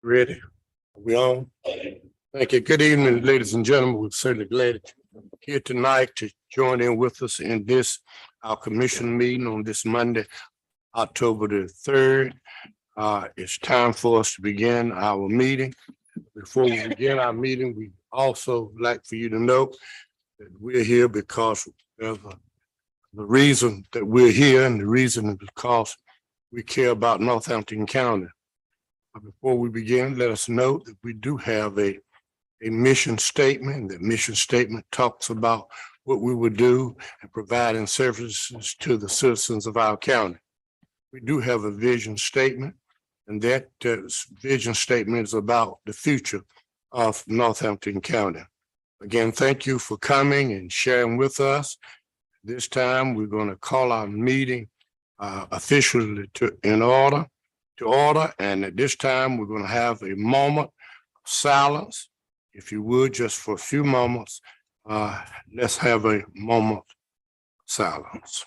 Ready? Are we on? Thank you. Good evening, ladies and gentlemen. We're certainly glad that you're here tonight to join in with us in this, our commission meeting on this Monday, October the 3rd. It's time for us to begin our meeting. Before we begin our meeting, we also like for you to know that we're here because of the reason that we're here, and the reason is because we care about Northampton County. Before we begin, let us note that we do have a mission statement. The mission statement talks about what we would do in providing services to the citizens of our county. We do have a vision statement, and that vision statement is about the future of Northampton County. Again, thank you for coming and sharing with us. This time, we're going to call our meeting officially to order, and at this time, we're going to have a moment of silence. If you would, just for a few moments, let's have a moment of silence.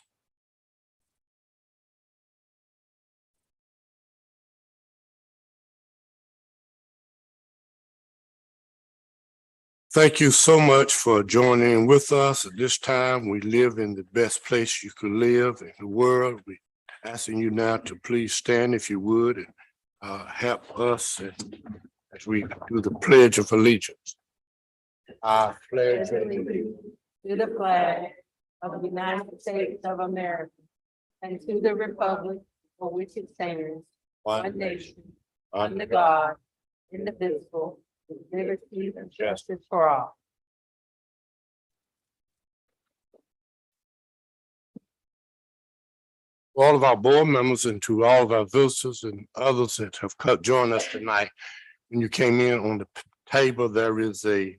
Thank you so much for joining in with us. At this time, we live in the best place you could live in the world. We're asking you now to please stand if you would and help us as we do the Pledge of Allegiance. I pledge allegiance to the flag of the United States of America and to the republic for which it stands, one nation, under God, indivisible, with liberty and justice for all. All of our board members and to all of our visitors and others that have joined us tonight. When you came in on the table, there is a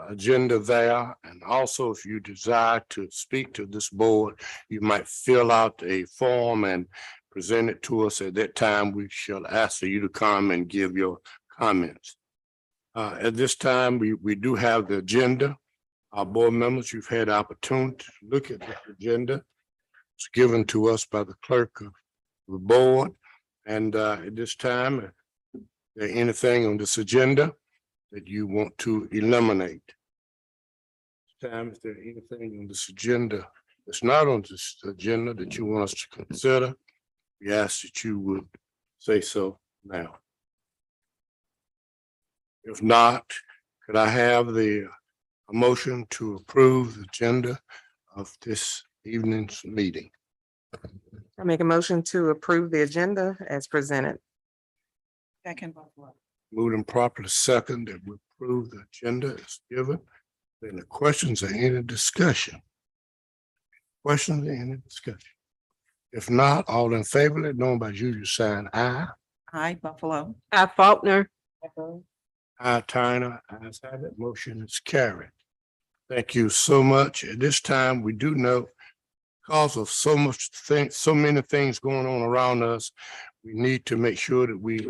agenda there. And also, if you desire to speak to this board, you might fill out a form and present it to us. At that time, we shall ask for you to come and give your comments. At this time, we do have the agenda. Our board members, you've had opportunity to look at the agenda. It's given to us by the clerk of the board. And at this time, is there anything on this agenda that you want to eliminate? This time, is there anything on this agenda that's not on this agenda that you want us to consider? We ask that you would say so now. If not, could I have a motion to approve the agenda of this evening's meeting? I make a motion to approve the agenda as presented. Second. Moved and properly second that we approve the agenda as given. Then the questions or any discussion? Questions or any discussion? If not, all in favor, let know by usual sign aye. Aye, Buffalo. Aye, Faulkner. Aye, Turner. Ayes have it. Motion is carried. Thank you so much. At this time, we do know because of so many things going on around us, we need to make sure that we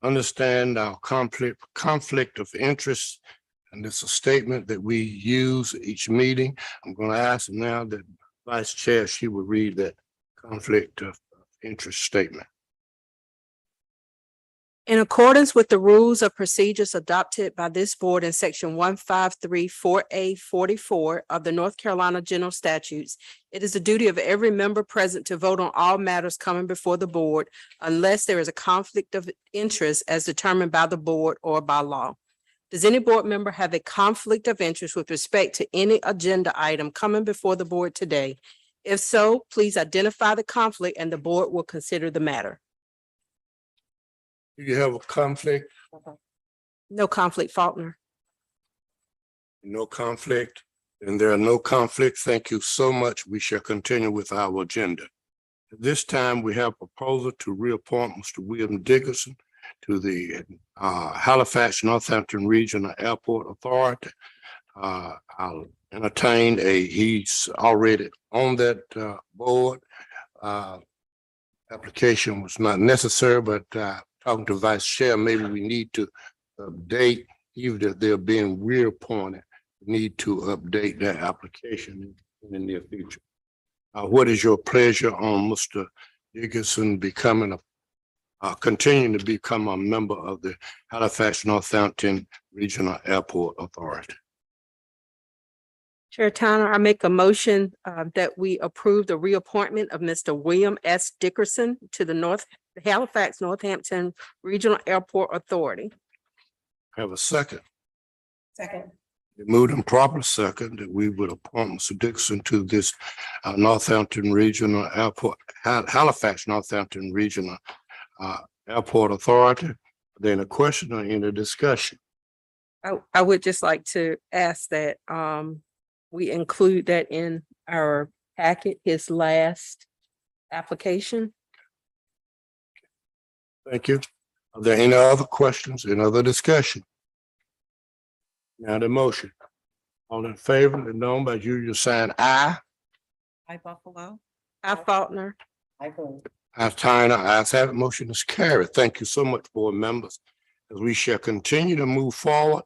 understand our conflict of interest. And it's a statement that we use each meeting. I'm going to ask now that Vice Chair, she will read that conflict of interest statement. In accordance with the rules of procedures adopted by this board in section 1534A44 of the North Carolina General Statutes, it is the duty of every member present to vote on all matters coming before the board unless there is a conflict of interest as determined by the board or by law. Does any board member have a conflict of interest with respect to any agenda item coming before the board today? If so, please identify the conflict and the board will consider the matter. Do you have a conflict? No conflict, Faulkner. No conflict? And there are no conflicts. Thank you so much. We shall continue with our agenda. At this time, we have a proposal to reappoint Mr. William Dickerson to the Halifax Northampton Regional Airport Authority. I'll entertain he's already on that board. Application was not necessary, but talking to Vice Chair, maybe we need to update, even if they're being reappointed, we need to update that application in the near future. What is your pleasure on Mr. Dickerson becoming continue to become a member of the Halifax Northampton Regional Airport Authority. Chair Tanner, I make a motion that we approve the reappointment of Mr. William S. Dickerson to the Halifax Northampton Regional Airport Authority. Have a second. Second. Moved and proper second that we would appoint Mr. Dixon to this Northampton Regional Airport, Halifax Northampton Regional Airport Authority. Then a question or any discussion? I would just like to ask that we include that in our packet, his last application. Thank you. Are there any other questions, any other discussion? Now the motion. All in favor, let known by usual sign aye. Hi, Buffalo. I Faulkner. I vote. As Tyner, ayes have it, motion is carried. Thank you so much, board members. As we shall continue to move forward,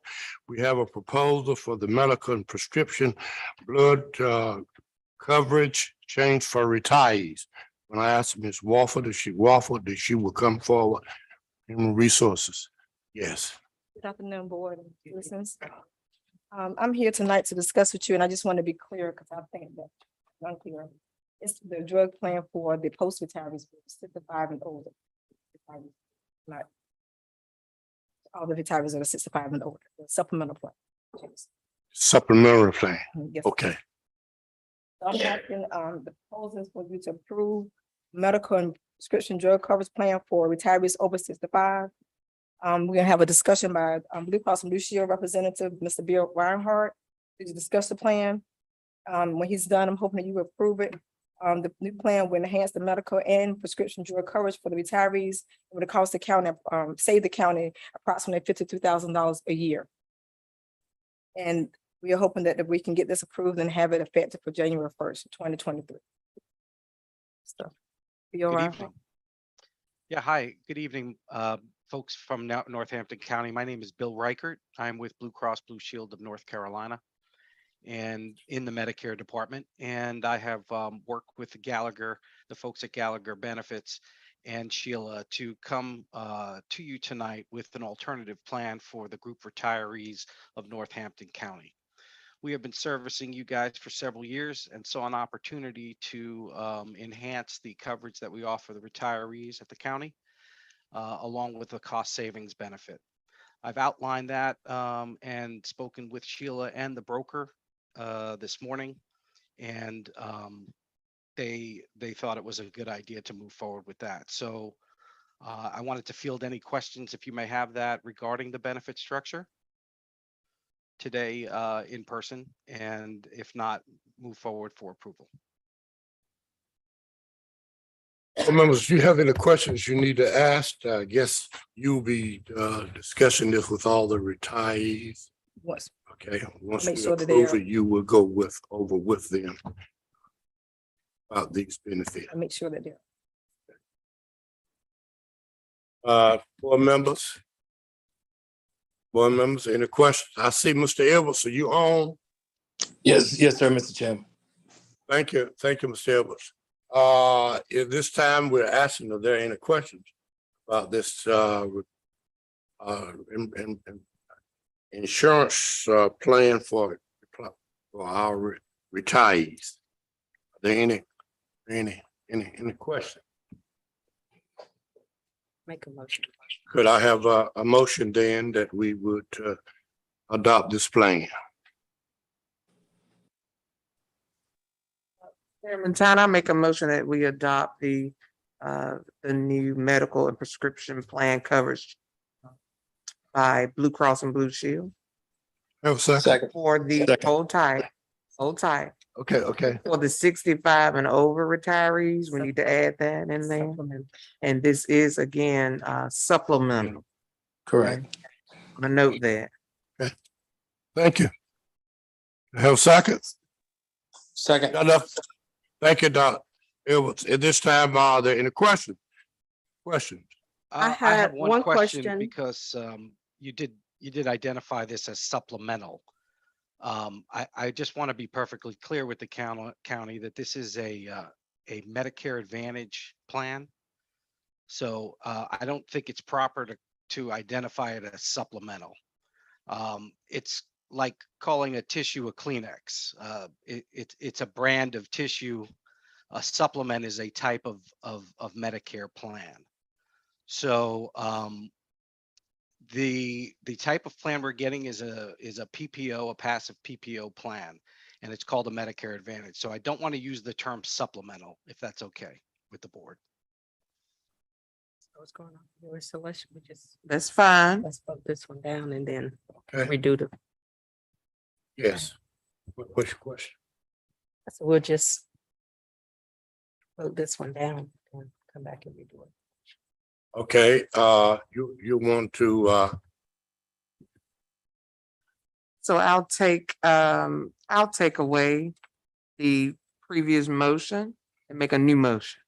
we have a proposal for the medical and prescription blood coverage change for retirees. When I asked Ms. Wofford, that she will come forward. Human resources. Yes. Good afternoon, board and citizens. I'm here tonight to discuss with you, and I just want to be clear because I think that I'm unclear. It's the drug plan for the post-retirees, 65 and older. Not all the retirees that are 65 and older, the supplemental plan. Supplementary plan. Yes. Okay. So I'm asking, the proposals for you to approve medical and prescription drug coverage plan for retirees over 65. We're gonna have a discussion by Blue Cross and Blue Shield representative, Mr. Bill Reinhardt, to discuss the plan. When he's done, I'm hoping that you approve it. The new plan will enhance the medical and prescription drug coverage for the retirees. It would cost the county, save the county approximately $52,000 a year. And we are hoping that we can get this approved and have it effective for January 1st, 2023. So, Bill Good Reinhardt. evening. Yeah, hi, good evening, folks from Northampton County. My name is Bill Reichert. I'm with Blue Cross Blue Shield of North Carolina and in the Medicare department. And I have worked with the folks at Gallagher Benefits and Sheila to come to you tonight with an alternative plan for the group retirees of Northampton County. We have been servicing you guys for several years and saw an opportunity to enhance the coverage that we offer the retirees at the county, along with the cost savings benefit. I've outlined that and spoken with Sheila and the broker this morning, and they thought it was a good idea to move forward with that. So I wanted to field any questions if you may have that regarding the benefit structure today in person, and if not, move forward for approval. Board members, if you have any questions you need to ask, I guess you'll be discussing this with all the retirees. Once Okay, once Make we sure that approve they it, you will go over with them about these benefits. I make sure that they're. Board members? Board members, any questions? I see Mr. Edwards, are you on? Yes, sir, Mr. Chairman. Thank you, Mr. Edwards. At this time, we're asking, are there any questions about this insurance plan for our retirees? Are there any questions? Make a motion. Could I have a motion then that we would adopt this plan? Chairman Tyner, I make a motion that we adopt the new medical and prescription plan coverage by Blue Cross and Blue Shield Have a second? Second. for the Second. hold tight, Okay. for the 65 and over retirees. We need to add that in there. And this is again supplemental. Correct. I'm gonna note that. Thank you. Have a second? Second. Enough. Thank you, Dr. Edwards. At this time, are there any questions? I I had have one one question question. because you did identify this as supplemental. I just want to be perfectly clear with the county that this is a Medicare Advantage plan. So I don't think it's proper to identify it as supplemental. It's like calling a tissue a Kleenex. It's a brand of tissue. A supplement is a type of Medicare plan. So the type of plan we're getting is a PPO, a passive PPO plan, and it's called a Medicare Advantage. So I don't want to use the term supplemental, if that's okay with the board. What's going on? So we just, That's fine. let's vote this one down and then Okay, redo the, yes. What's your question? so we'll just vote this one down and come back and redo it. Okay, you want to, So I'll take away the previous motion and make a new motion.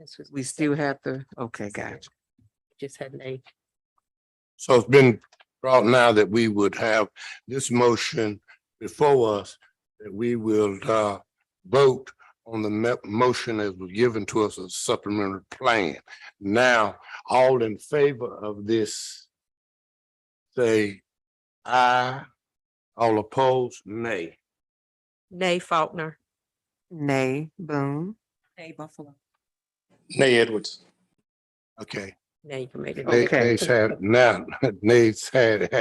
This was, We still have to, okay, gotcha. just had an A. so it's been brought now that we would have this motion before us, that we will, vote on the motion as was given to us as supplementary plan. Now, all in favor of this, say aye. All opposed, nay. Nay Faulkner. Nay, Boone. Nay Buffalo. Nay Edwards. Okay. Now you can make it. Nay- Okay. Nays have, now, nays have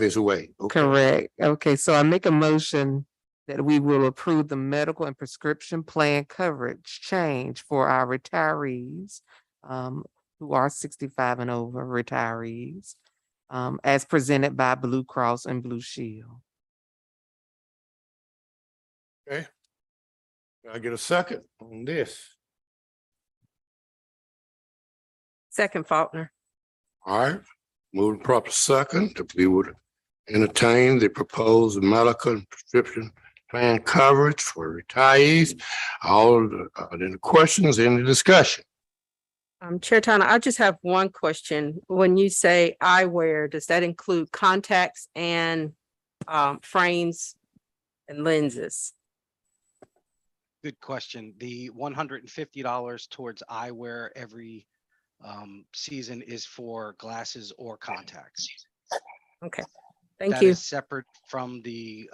his way. Okay. Correct. Okay, so I make a motion that we will approve the medical and prescription plan coverage change for our retirees who are 65 and over retirees as presented by Blue Cross and Blue Shield. Okay. Can I get a second on this? Second Faulkner. All right, moving proper second, that we would entertain the proposed medical and prescription plan coverage for retirees. All the questions in the discussion. Chair Tana, I just have one question. When you say eyewear, does that include contacts and frames and lenses? Good question. The $150 towards eyewear every season is for glasses or contacts. Okay, thank That you. is separate from the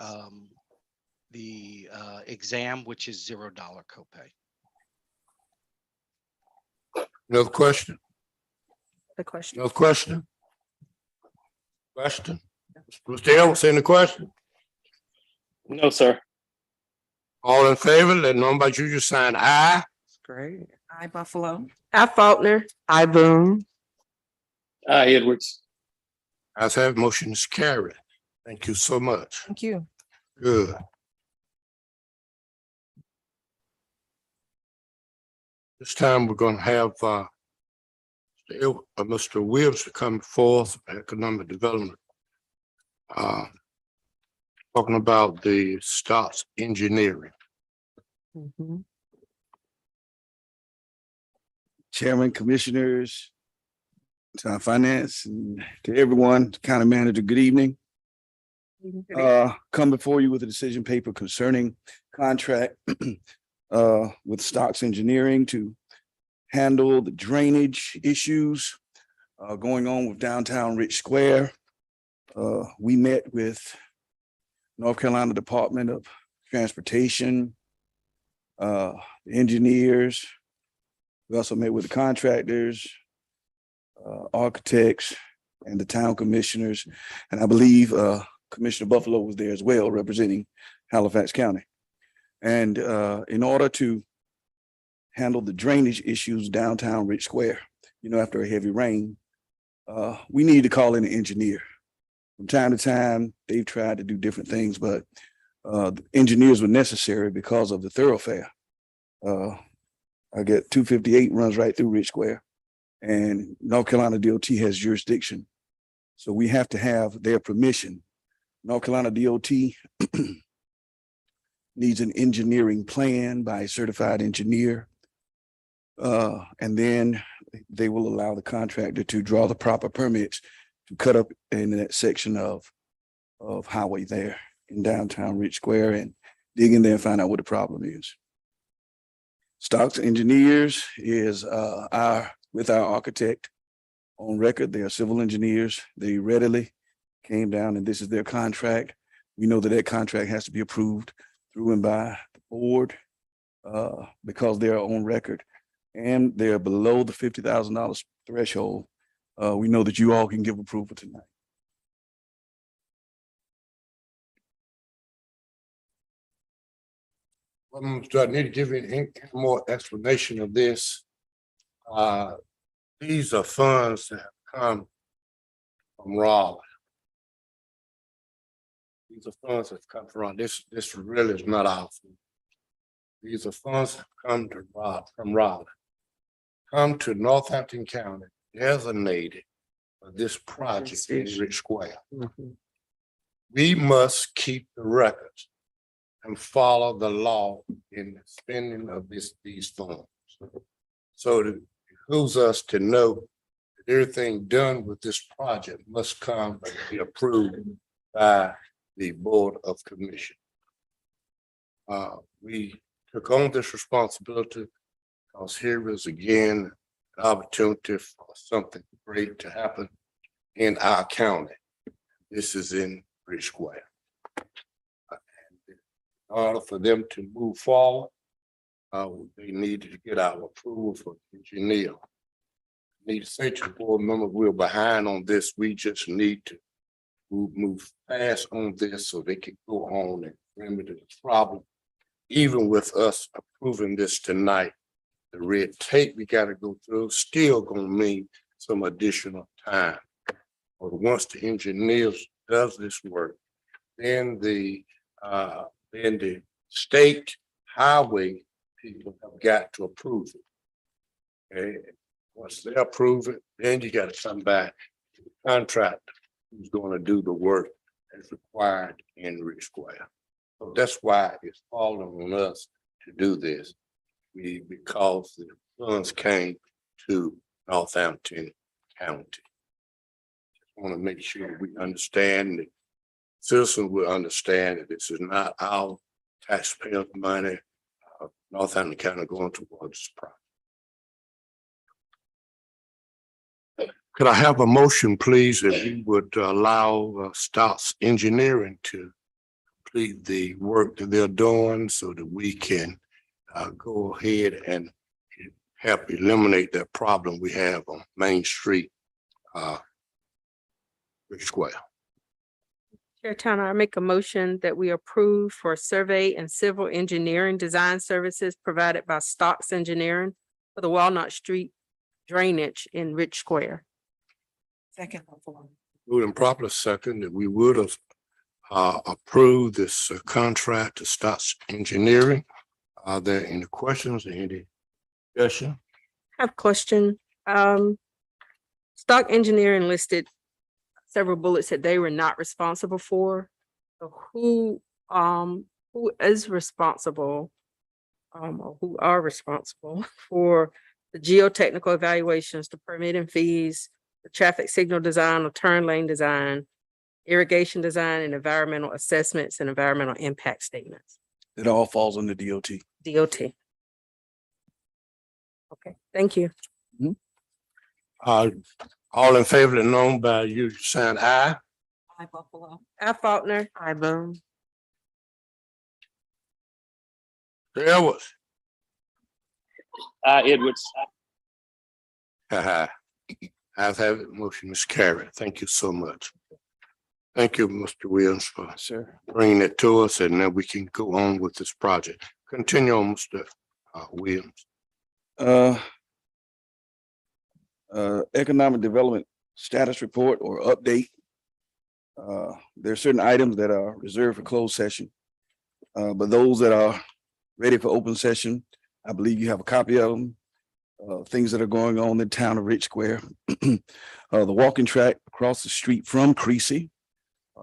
exam, which is $0 copay. Another question? The question. No question? Question? Mr. Ellis, any question? No, sir. All in favor, let know by you just sign aye. Great. Aye Buffalo. Aye Faulkner. I Boone. Aye Edwards. Ayes have, motion is carried. Thank you so much. Thank you. Good. This time we're gonna have Mr. Williams to come forth, economic development. Talking about the Stotts Engineering. Mhm. Chairman, Commissioners, to Finance, and to everyone, County Manager, good evening. Come before you with a decision paper concerning contract with Stotts Engineering to handle the drainage issues going on with downtown Rich Square. We met with North Carolina Department of Transportation, engineers. We also met with the contractors, architects, and the town commissioners. And I believe Commissioner Buffalo was there as well, representing Halifax County. And in order to handle the drainage issues downtown Rich Square, after a heavy rain, we need to call in an engineer. From time to time, they've tried to do different things, but the engineers were necessary because of the thoroughfare. I get 258 runs right through Rich Square, and North Carolina DOT has jurisdiction. So we have to have their permission. North Carolina DOT needs an engineering plan by a certified engineer. And then they will allow the contractor to draw the proper permits to cut up in that section of highway there in downtown Rich Square and dig in there and find out what the problem is. Stocks Engineers is with our architect on record. They are civil engineers. They readily came down and this is their contract. We know that that contract has to be approved through and by the board because they are on record and they're below the $50,000 threshold. We know that you all can give approval tonight. Do I need to give you any more explanation of this? These are funds that have come from Raleigh. These are funds that come from this really is not our fund. These are funds that come from Raleigh. Come to Northampton County, designated for this project in Rich Square. We must keep the records and follow the law in the spending of these funds. So it behooves us to know that everything done with this project must come and be approved by the Board of Commission. We took on this responsibility because here is again an opportunity for something great to happen in our county. This is in Rich Square. In order for them to move forward, they needed to get our approval for the engineer. Need to say to the board member, we're behind on this. We just need to move fast on this so they can go on and remedy the problem. Even with us approving this tonight, the red tape we gotta go through still gonna mean some additional time. But once the engineers does this work, then the state highway people have got to approve it. Okay, once they approve it, then you gotta come back to the contractor who's gonna do the work as required in Rich Square. So that's why it's falling on us to do this. Because the funds came to Northampton County. Just want to make sure we understand that citizens will understand that this is not our taxpayer money. Northampton County going towards this project. Could I have a motion, please, if you would allow Stocks Engineering to complete the work that they're doing so that we can go ahead and help eliminate that problem we have on Main Street, Rich Square. Chair Towner, I make a motion that we approve for survey and civil engineering design services provided by Stocks Engineering for the Walnut Street drainage in Rich Square. Second. Moved and properly second that we would have approved this contract to Stocks Engineering. Are there any questions or any discussion? I have a question. Stock Engineering listed several bullets that they were not responsible for. So who is responsible or who are responsible for the geotechnical evaluations, the permitting fees, the traffic signal design or turn lane design, irrigation design, and environmental assessments and environmental impact statements? It all falls under DOT. DOT. Okay, thank you. All in favor, known by you, sign aye. Aye, Buffalo. Al Faulkner. I Boone. There was. Edwards. I've had it, motion is carried. Thank you so much. Thank you, Mr. Williams, for bringing it to us, and then we can go on with this project. Continue on, Mr. Williams. Economic development status report or update. There are certain items that are reserved for closed session. But those that are ready for open session, I believe you have a copy of them. Things that are going on in the town of Rich Square. The walking track across the street from Creasy.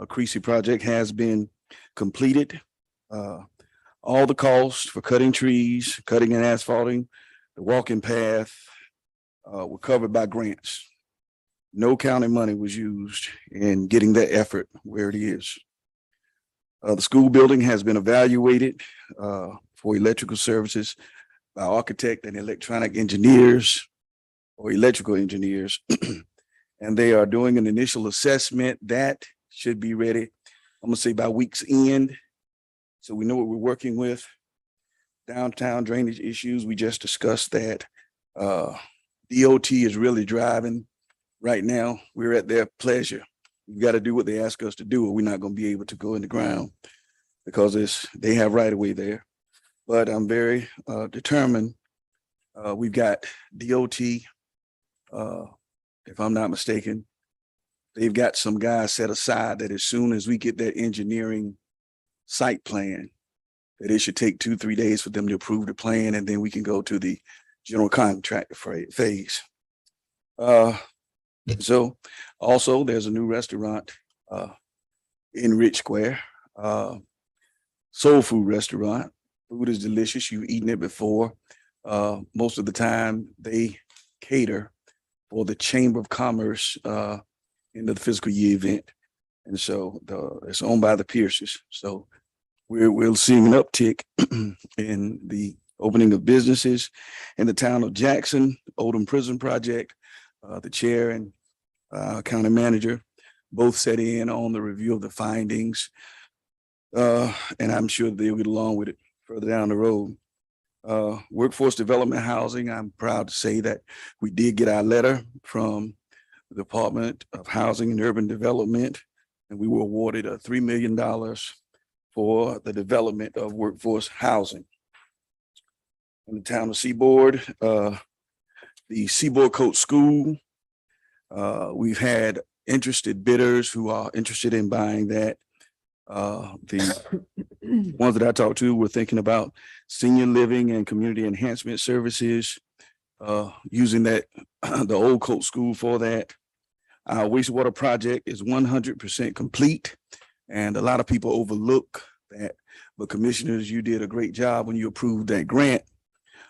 Creasy project has been completed. All the costs for cutting trees, cutting and asphalting, the walking path were covered by grants. No county money was used in getting that effort where it is. The school building has been evaluated for electrical services. by architect and electronic engineers or electrical engineers. And they are doing an initial assessment that should be ready, I'm gonna say by week's end. So we know what we're working with. Downtown drainage issues, we just discussed that. DOT is really driving right now. We're at their pleasure. We got to do what they ask us to do, or we're not going to be able to go in the ground because they have right of way there. But I'm very determined. We've got DOT, if I'm not mistaken, they've got some guys set aside that as soon as we get that engineering site plan, that it should take 2-3 days for them to approve the plan, and then we can go to the general contractor phase. So also there's a new restaurant in Rich Square, soul food restaurant. Food is delicious. You've eaten it before. Most of the time they cater for the Chamber of Commerce in the fiscal year event. And so it's owned by the Pierces. So we're seeing an uptick in the opening of businesses in the town of Jackson, Oldham Prison Project. The chair and county manager both set in on the review of the findings. And I'm sure they'll get along with it further down the road. Workforce development housing, I'm proud to say that we did get our letter from the Department of Housing and Urban Development, and we were awarded $3 million for the development of workforce housing. In the town of Seaboard, the Seaboard Coat School, we've had interested bidders who are interested in buying that. The ones that I talked to were thinking about senior living and community enhancement services, using that the old Coat School for that. Our wastewater project is 100% complete, and a lot of people overlook that. But commissioners, you did a great job when you approved that grant.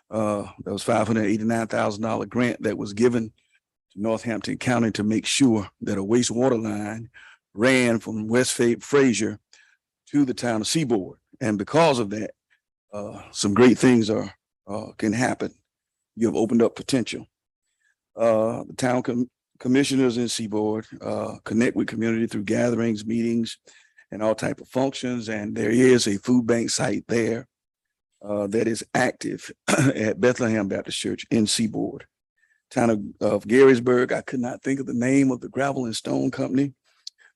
That was $589,000 grant that was given to Northampton County to make sure that a wastewater line ran from West Fraser to the town of Seaboard. And because of that, some great things can happen. You have opened up potential. The town commissioners in Seaboard connect with community through gatherings, meetings, and all type of functions. And there is a food bank site there that is active at Bethlehem Baptist Church in Seaboard. Town of Garysburg, I could not think of the name of the gravel and stone company,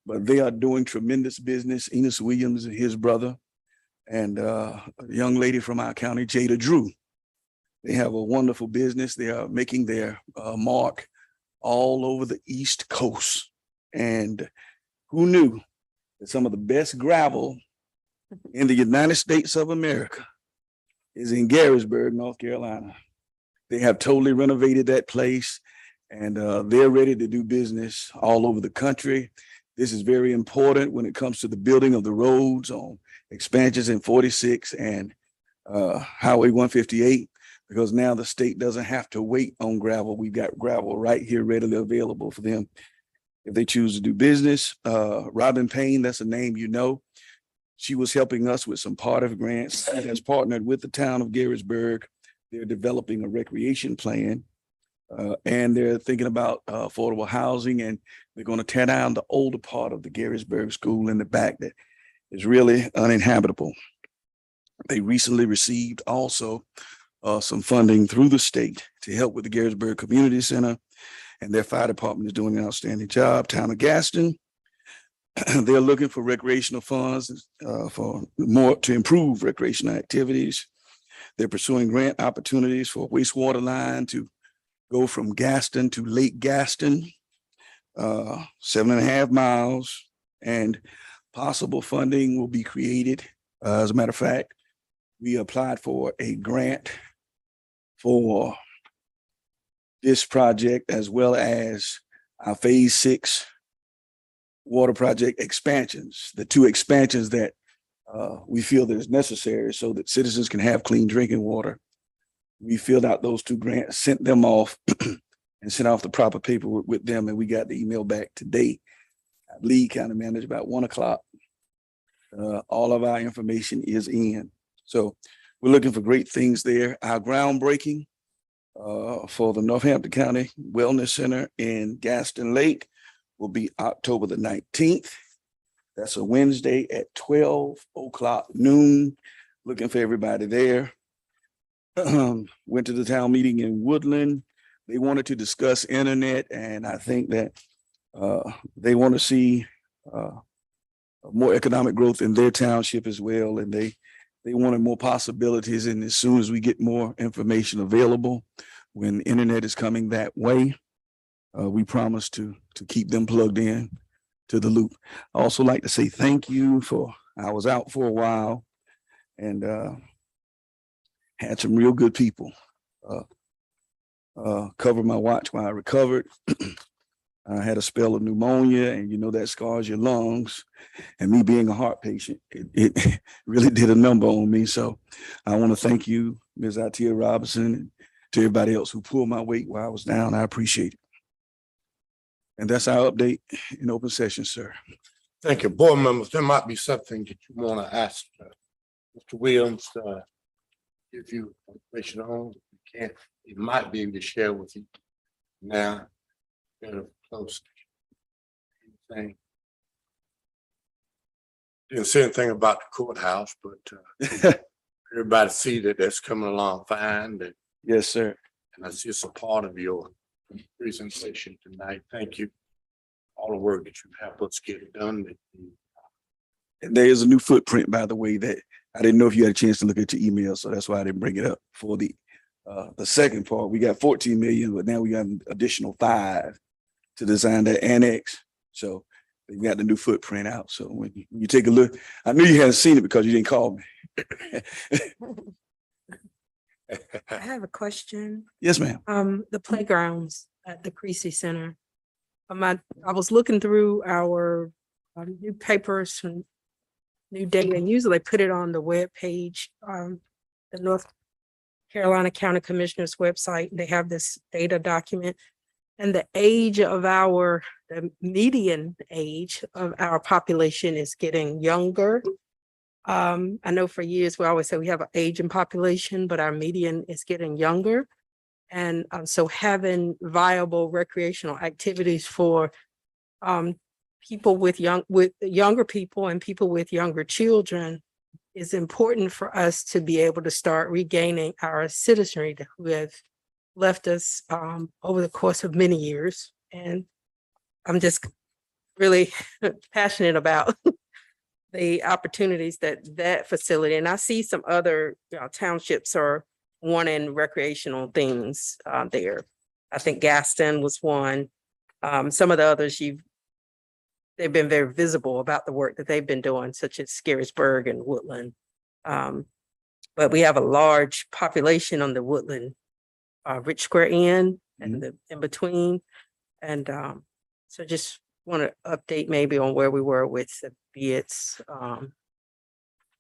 but they are doing tremendous business. Enos Williams and his brother, and a young lady from our county, Jada Drew. They have a wonderful business. They are making their mark all over the East Coast. And who knew that some of the best gravel in the United States of America is in Garysburg, North Carolina. They have totally renovated that place, and they're ready to do business all over the country. This is very important when it comes to the building of the roads on expansions in 46 and Highway 158, because now the state doesn't have to wait on gravel. We've got gravel right here readily available for them if they choose to do business. Robin Payne, that's a name you know. She was helping us with some part of grants and has partnered with the town of Garysburg. They're developing a recreation plan, and they're thinking about affordable housing, and they're going to tear down the older part of the Garysburg school in the back that is really uninhabitable. They recently received also some funding through the state to help with the Garysburg Community Center, and their fire department is doing an outstanding job. Town of Gaston, they're looking for recreational funds for more to improve recreational activities. They're pursuing grant opportunities for a wastewater line to go from Gaston to Lake Gaston, 7.5 miles, and possible funding will be created. As a matter of fact, we applied for a grant for this project as well as our phase 6 water project expansions, the 2 expansions that we feel that is necessary so that citizens can have clean drinking water. We filled out those 2 grants, sent them off and sent off the proper paperwork with them. And we got the email back today. I believe County Manager about 1 o'clock. All of our information is in. So we're looking for great things there. Our groundbreaking for the Northampton County Wellness Center in Gaston Lake will be October the 19th. That's a Wednesday at 12 o'clock noon. Looking for everybody there. Went to the town meeting in Woodland. They wanted to discuss internet, and I think that they want to see more economic growth in their township as well. And they wanted more possibilities. And as soon as we get more information available, when internet is coming that way, we promise to keep them plugged in to the loop. I also like to say thank you I was out for a while and had some real good people cover my watch while I recovered. I had a spell of pneumonia, and you know that scars your lungs. And me being a heart patient, it really did a number on me. So I want to thank you, Ms. Atia Robinson, and to everybody else who pulled my weight while I was down. I appreciate it. And that's our update in open session, sir. Thank you. Board members, there might be something that you want to ask Mr. Williams, if you information on, if you can't, he might be able to share with you now. Close. Anything. Didn't say anything about the courthouse, but everybody see that that's coming along fine. Yes, sir. And that's just a part of your presentation tonight. Thank you. All the work that you helped us get done. And there is a new footprint, by the way, that I didn't know if you had a chance to look at your email, so that's why I didn't bring it up. For the second part, we got 14 million, but now we got an additional 5 to design that annex. So we got the new footprint out. So when you take a look, I knew you hadn't seen it because you didn't call me. I have a question. Yes, ma'am. The playgrounds at the Creasy Center. I was looking through our new papers and new data, and usually put it on the webpage, the North Carolina County Commissioner's website. They have this data document, and the median age of our population is getting younger. I know for years we always say we have an aging population, but our median is getting younger. And so having viable recreational activities for people with younger people and people with younger children is important for us to be able to start regaining our citizenry who have left us over the course of many years. And I'm just really passionate about the opportunities that facility. And I see some other townships are wanting recreational things there. I think Gaston was one. Some of the others they've been very visible about the work that they've been doing, such as Scarisburg and Woodland. But we have a large population on the Woodland Rich Square end and the in between. And so just want to update maybe on where we were with the bids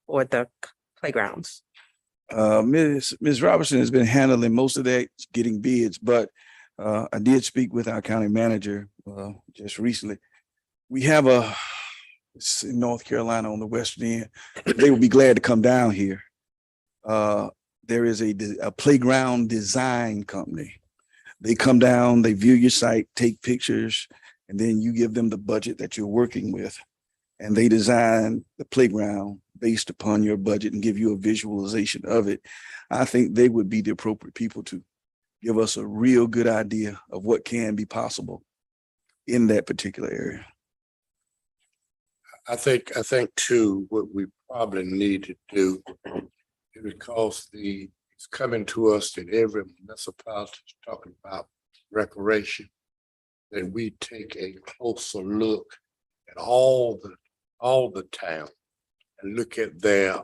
or the playgrounds. Ms. Robertson has been handling most of that, getting bids, but I did speak with our county manager just recently. We have it's in North Carolina on the western end. They would be glad to come down here. There is a playground design company. They come down, they view your site, take pictures, and then you give them the budget that you're working with. And they design the playground based upon your budget and give you a visualization of it. I think they would be the appropriate people to give us a real good idea of what can be possible in that particular area. I think too, what we probably need to do, because it's coming to us that every municipality is talking about recreation, that we take a closer look at all the town and look at their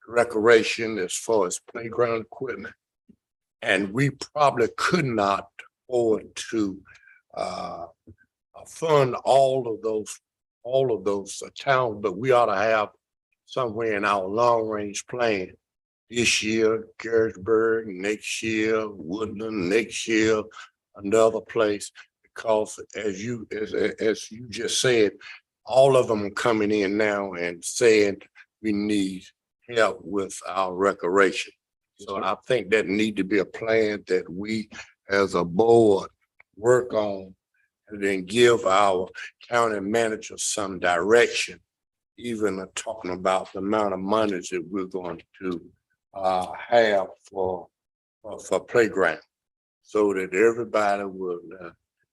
recreation as far as playground equipment. And we probably could not afford to fund all of those towns, but we ought to have somewhere in our long range plan this year, Garrisburg, next year, Woodland, next year, another place, because as you just said, all of them are coming in now and saying we need help with our recreation. So I think that need to be a plan that we as a board work on and then give our county manager some direction, even talking about the amount of money that we're going to have for playground, so that everybody will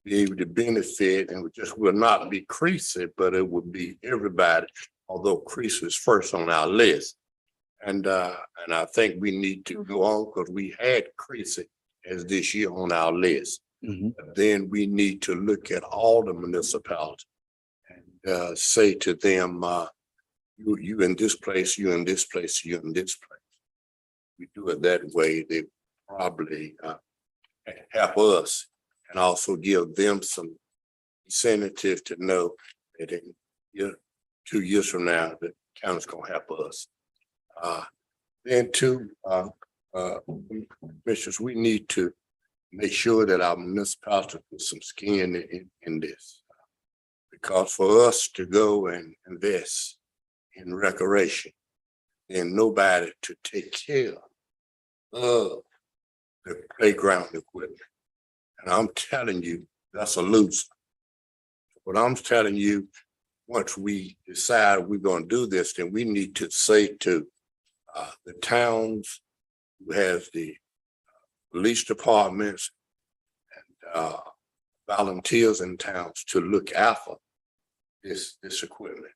be able to benefit, and just will not be Creasy, but it would be everybody, although Creasy is first on our list. And I think we need to go on, because we had Creasy as this year on our list. Mhm. Then we need to look at all the municipalities and say to them, you in this place, you in this place, you in this place. We do it that way, they probably help us and also give them some incentive to know that in 2 years from now, the county's gonna help us. Then too, commissioners, we need to make sure that our municipality put some skin in this. Because for us to go and invest in recreation and nobody to take care of the playground equipment. And I'm telling you, that's a loser. But I'm telling you, once we decide we're gonna do this, then we need to say to the towns who has the police departments and volunteers in towns to look after this equipment.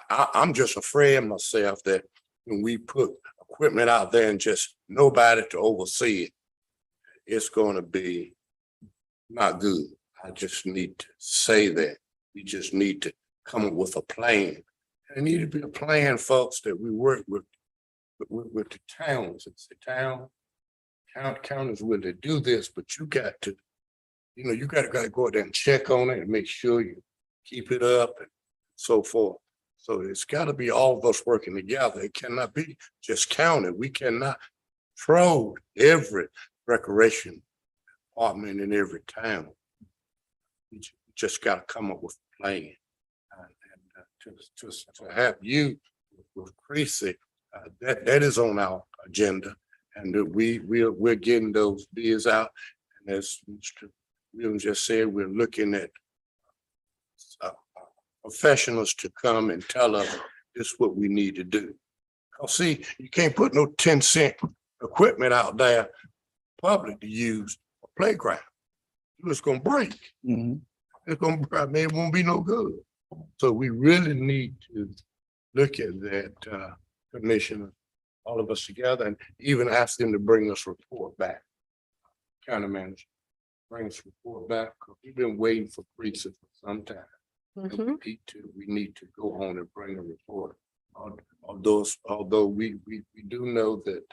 I'm just afraid myself that when we put equipment out there and just nobody to oversee it, it's gonna be not good. I just need to say that. We just need to come up with a plan. There need to be a plan, folks, that we work with the towns. It's the counties will to do this, but you got to, you gotta go out there and check on it and make sure you keep it up and so forth. So it's gotta be all of us working together. It cannot be just county. We cannot throw every recreation department in every town. We just gotta come up with a plan. And to have you with Creasy, that is on our agenda, and that we're getting those bids out. And as Mr. Williams just said, we're looking at professionals to come and tell us this is what we need to do. See, you can't put no 10-cent equipment out there public to use a playground. It's gonna break. Mhm. It's gonna, I mean, it won't be no good. So we really need to look at that, commissioner, all of us together, and even ask them to bring us a report back. County manager, bring us a report back, because we've been waiting for Creasy for some time. And we need to go on and bring a report. Although we do know that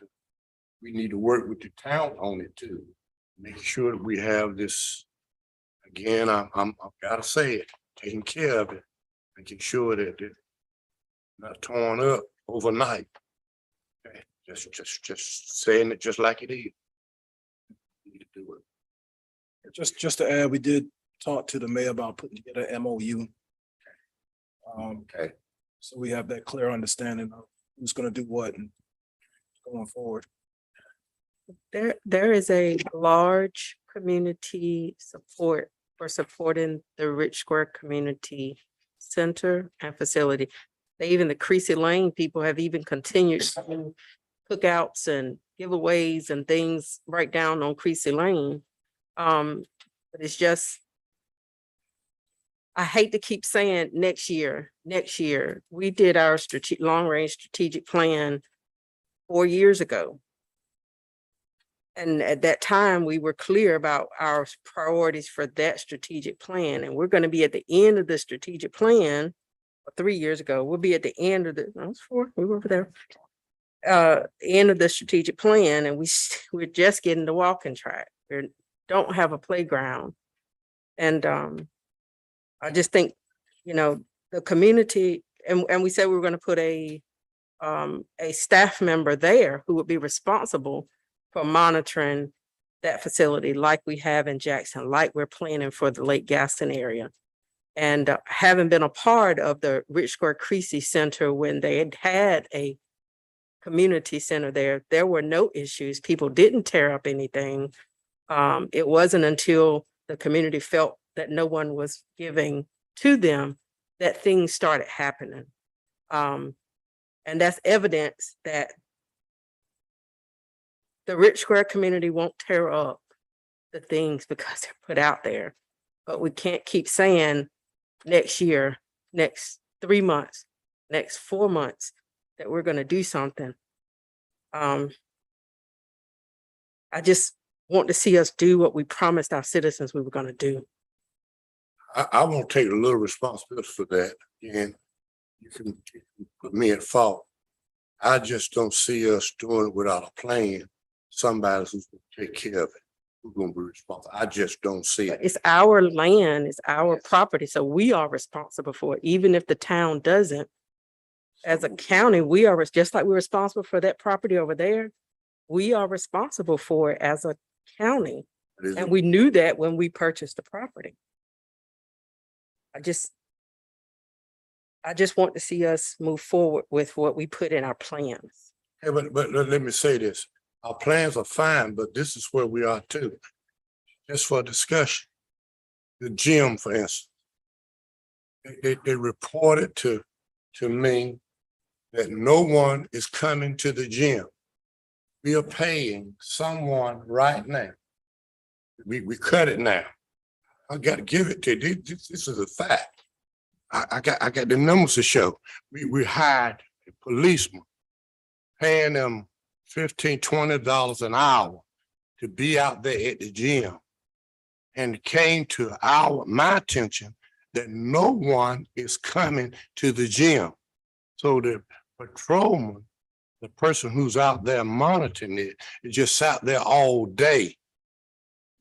we need to work with the town on it too. Make sure that we have this, again, I've gotta say it, taking care of it, making sure that it's not torn up overnight. Okay, just saying it just like it is. We need to do it. Just to add, we did talk to the mayor about putting together an MOU. Okay, So we have that clear understanding of who's gonna do what and going forward. There is a large community support for supporting the Rich Square Community Center and facility. The Creasy Lane people have even continued having cookouts and giveaways and things right down on Creasy Lane. But it's just, I hate to keep saying next year. We did our long-range strategic plan 4 years ago. And at that time, we were clear about our priorities for that strategic plan. And we're going to be at the end of the strategic plan. 3 years ago, we'll be at the end of that was 4, we were over there. End of the strategic plan, and we're just getting the walking track. We don't have a playground. And I just think, the community, and we said we were going to put a staff member there who would be responsible for monitoring that facility like we have in Jackson, like we're planning for the Lake Gaston area. And having been a part of the Rich Square Creasy Center when they had a community center there, there were no issues. People didn't tear up anything. It wasn't until the community felt that no one was giving to them that things started happening. And that's evidence that the Rich Square community won't tear up the things because they're put out there. But we can't keep saying next year, next 3 months, next 4 months, that we're gonna do something. I just want to see us do what we promised our citizens we were gonna do. I won't take a little responsibility for that, and you can put me at fault. I just don't see us doing it without a plan. Somebody who's gonna take care of it, who's gonna be responsible. I just don't see But it. it's our land, it's our property, so we are responsible for it, even if the town doesn't. As a county, we are, just like we're responsible for that property over there, we are responsible for it as a county. It is- And we knew that when we purchased the property. I just want to see us move forward with what we put in our plans. Hey, but let me say this, our plans are fine, but this is where we are too. Just for discussion. The gym, for instance. They reported to me that no one is coming to the gym. We are paying someone right now. We cut it now. I gotta give it to you. This is a fact. I got the numbers to show. We hired a policeman, paying them $15, $20 an hour to be out there at the gym. And it came to my attention that no one is coming to the gym. So the patrolman, the person who's out there monitoring it, is just out there all day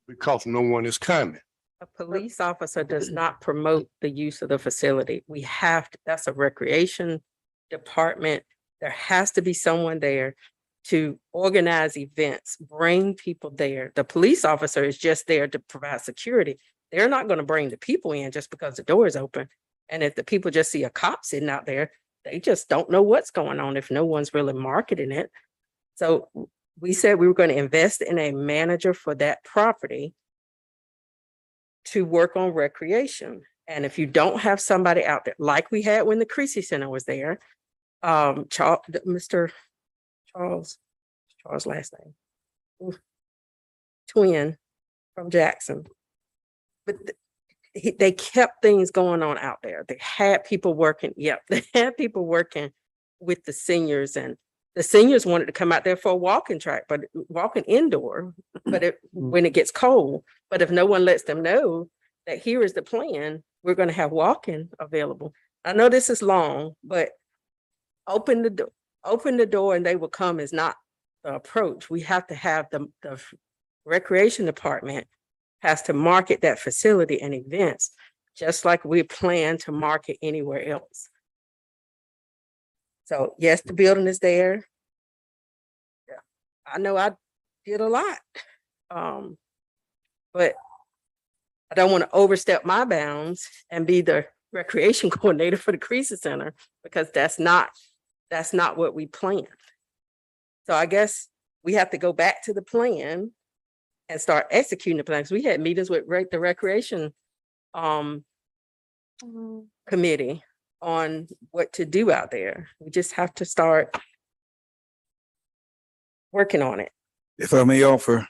because no one is coming. A police officer does not promote the use of the facility. We have to, that's a recreation department. There has to be someone there to organize events, bring people there. The police officer is just there to provide security. They're not going to bring the people in just because the door is open. And if the people just see a cop sitting out there, they just don't know what's going on if no one's really marketing it. So we said we were going to invest in a manager for that property to work on recreation. And if you don't have somebody out there, like we had when the Creasy Center was there, Mr. Charles last name, twin from Jackson. But they kept things going on out there. They had people working. Yep, they had people working with the seniors, and the seniors wanted to come out there for a walking track, but walking indoor. But when it gets cold, but if no one lets them know that here is the plan, we're going to have walking available. I know this is long, but open the door and they will come is not the approach. We have to have the recreation department has to market that facility and events, just like we plan to market anywhere else. So yes, the building is there. Yeah, I know I did a lot. But I don't want to overstep my bounds and be the recreation coordinator for the Creasy Center, because that's not what we planned. So I guess we have to go back to the plan and start executing the plans. We had meetings with the recreation committee on what to do out there. We just have to start working on it. If I may offer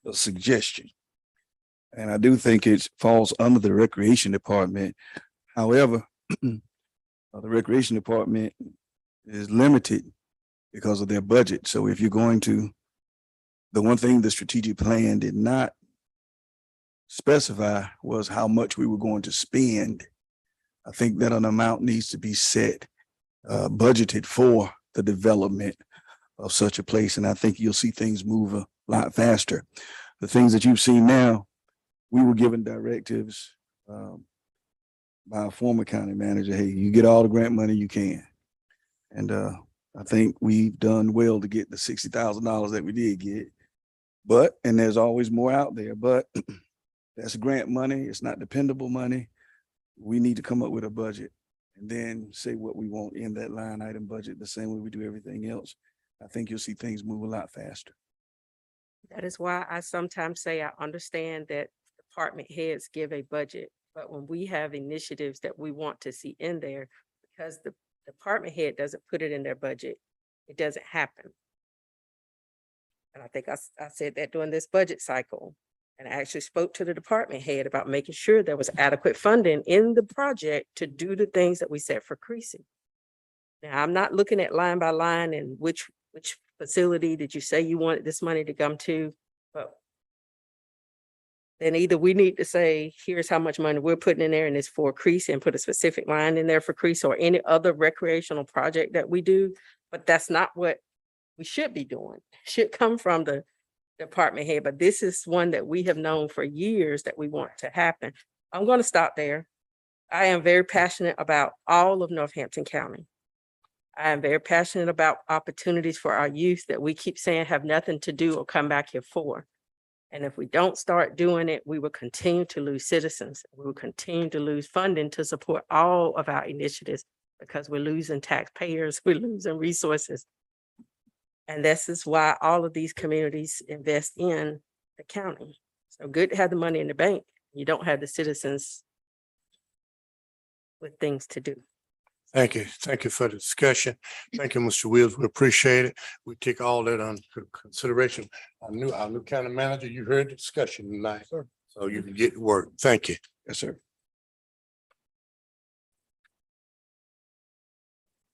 a suggestion, and I do think it falls under the recreation department. However, the recreation department is limited because of their budget. So if you're going to, the one thing the strategic plan did not specify was how much we were going to spend. I think that an amount needs to be set, budgeted for the development of such a place. And I think you'll see things move a lot faster. The things that you've seen now, we were given directives by a former county manager. Hey, you get all the grant money you can. And I think we've done well to get the $60,000 that we did get. But, and there's always more out there, but that's grant money. It's not dependable money. We need to come up with a budget and then say what we want in that line item budget, the same way we do everything else. I think you'll see things move a lot faster. That is why I sometimes say I understand that department heads give a budget, but when we have initiatives that we want to see in there, because the department head doesn't put it in their budget, it doesn't happen. And I think I said that during this budget cycle. And I actually spoke to the department head about making sure there was adequate funding in the project to do the things that we set for Creasy. Now, I'm not looking at line by line and which facility did you say you wanted this money to come to, but then either we need to say, here's how much money we're putting in there and it's for Creasy and put a specific line in there for Creasy or any other recreational project that we do, but that's not what we should be doing. It should come from the department head, but this is one that we have known for years that we want to happen. I'm going to stop there. I am very passionate about all of Northampton County. I am very passionate about opportunities for our youth that we keep saying have nothing to do or come back here for. And if we don't start doing it, we will continue to lose citizens. We will continue to lose funding to support all of our initiatives because we're losing taxpayers, we're losing resources. And this is why all of these communities invest in the county. So good to have the money in the bank. You don't have the citizens with things to do. Thank you. Thank you for the discussion. Thank you, Mr. Wills. We appreciate it. We take all that under consideration. Our new county manager, you heard the discussion tonight, so you can get to work. Thank you. Yes, sir.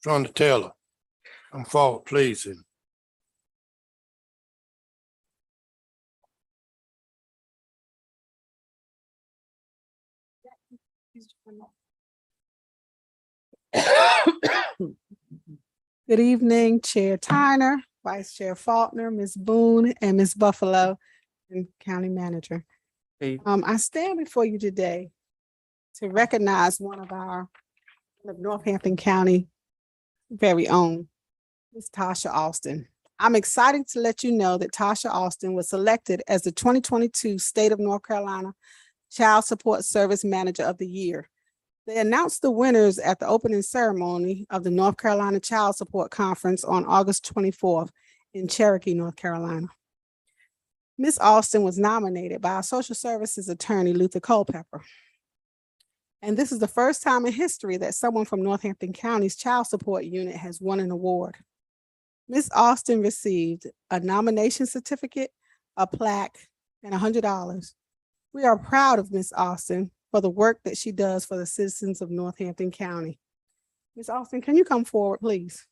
John Taylor, come forward, please. And Good evening, Chair Tyner, Vice Chair Faulkner, Ms. Boone, and Ms. Buffalo, and County Manager. Hey. I stand before you today to recognize one of Northampton County very own, Ms. Tasha Austin. I'm excited to let you know that Tasha Austin was selected as the 2022 State of North Carolina Child Support Service Manager of the Year. They announced the winners at the opening ceremony of the North Carolina Child Support Conference on August 24th in Cherokee, North Carolina. Ms. Austin was nominated by our social services attorney, Luther Culpepper. And this is the first time in history that someone from Northampton County's Child Support Unit has won an award. Ms. Austin received a nomination certificate, a plaque, and $100. We are proud of Ms. Austin for the work that she does for the citizens of Northampton County. Ms. Austin, can you come forward, please?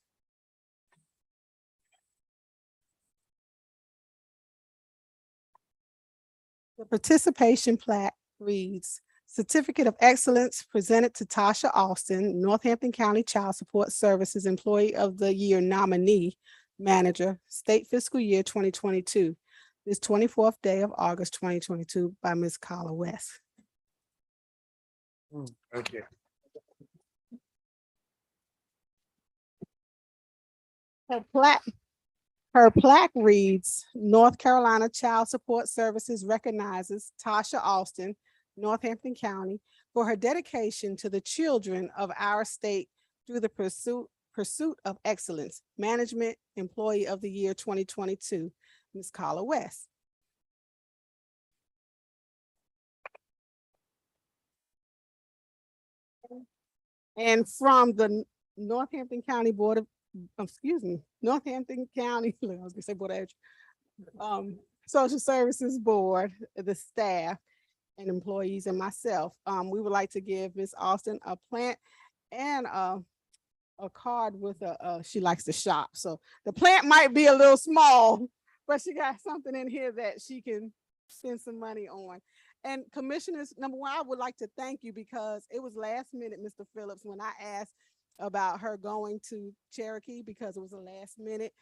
The participation plaque reads, Certificate of Excellence presented to Tasha Austin, Northampton County Child Support Services Employee of the Year nominee, Manager, State Fiscal Year 2022, this 24th day of August 2022 by Ms. Carla West. thank you. Her plaque reads, North Carolina Child Support Services recognizes Tasha Austin, Northampton County, for her dedication to the children of our state through the pursuit of excellence. Management Employee of the Year 2022, Ms. Carla West. And from the Northampton County Board of, Northampton County, I was gonna say Board of Social Services Board, the staff and employees and myself, we would like to give Ms. Austin a plant and a card with she likes to shop. So the plant might be a little small, but she got something in here that she can spend some money on. And commissioners, number one, I would like to thank you because it was last minute, Mr. Phillips, when I asked about her going to Cherokee because it was a last minute.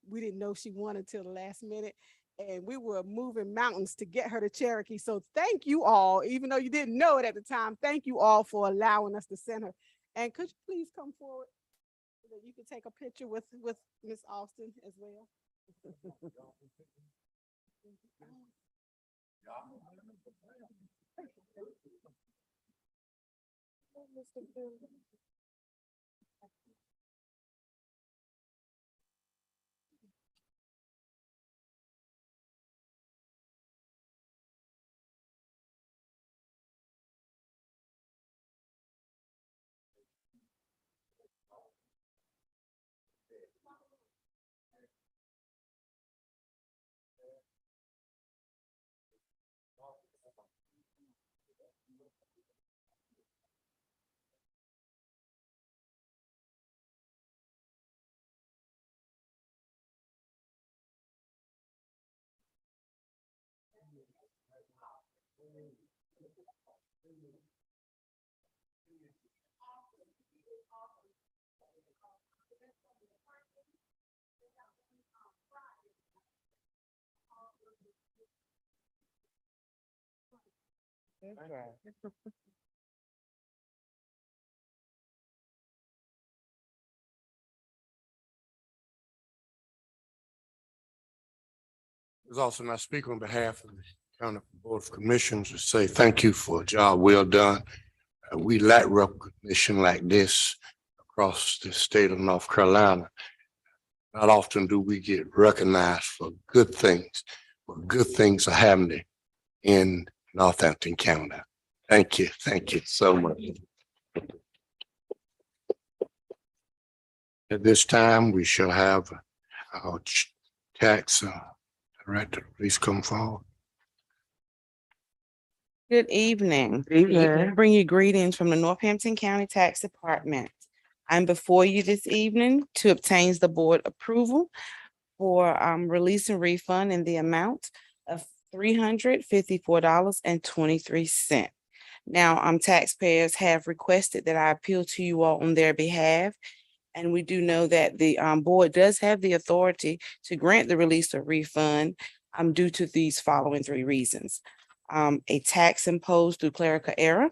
We didn't know she won until the last minute. And we were moving mountains to get her to Cherokee. So thank you all, even though you didn't know it at the time, thank you all for allowing us to send her. And could you please come forward so that you can take a picture with Ms. Austin as well? There's also I speak on behalf of the County Board of Commissioners to say thank you for a job well done. We lack recognition like this across the state of North Carolina. Not often do we get recognized for good things, but good things are happening in Northampton County. Thank you so much. At this time, we shall have our tax director, please come forward. Good evening. Evening. Bring you greetings from the Northampton County Tax Department. I'm before you this evening to obtain the board approval for release and refund in the amount of $354.23. Now, taxpayers have requested that I appeal to you all on their behalf. And we do know that the board does have the authority to grant the release or refund due to these following three reasons. A tax imposed through clerical error,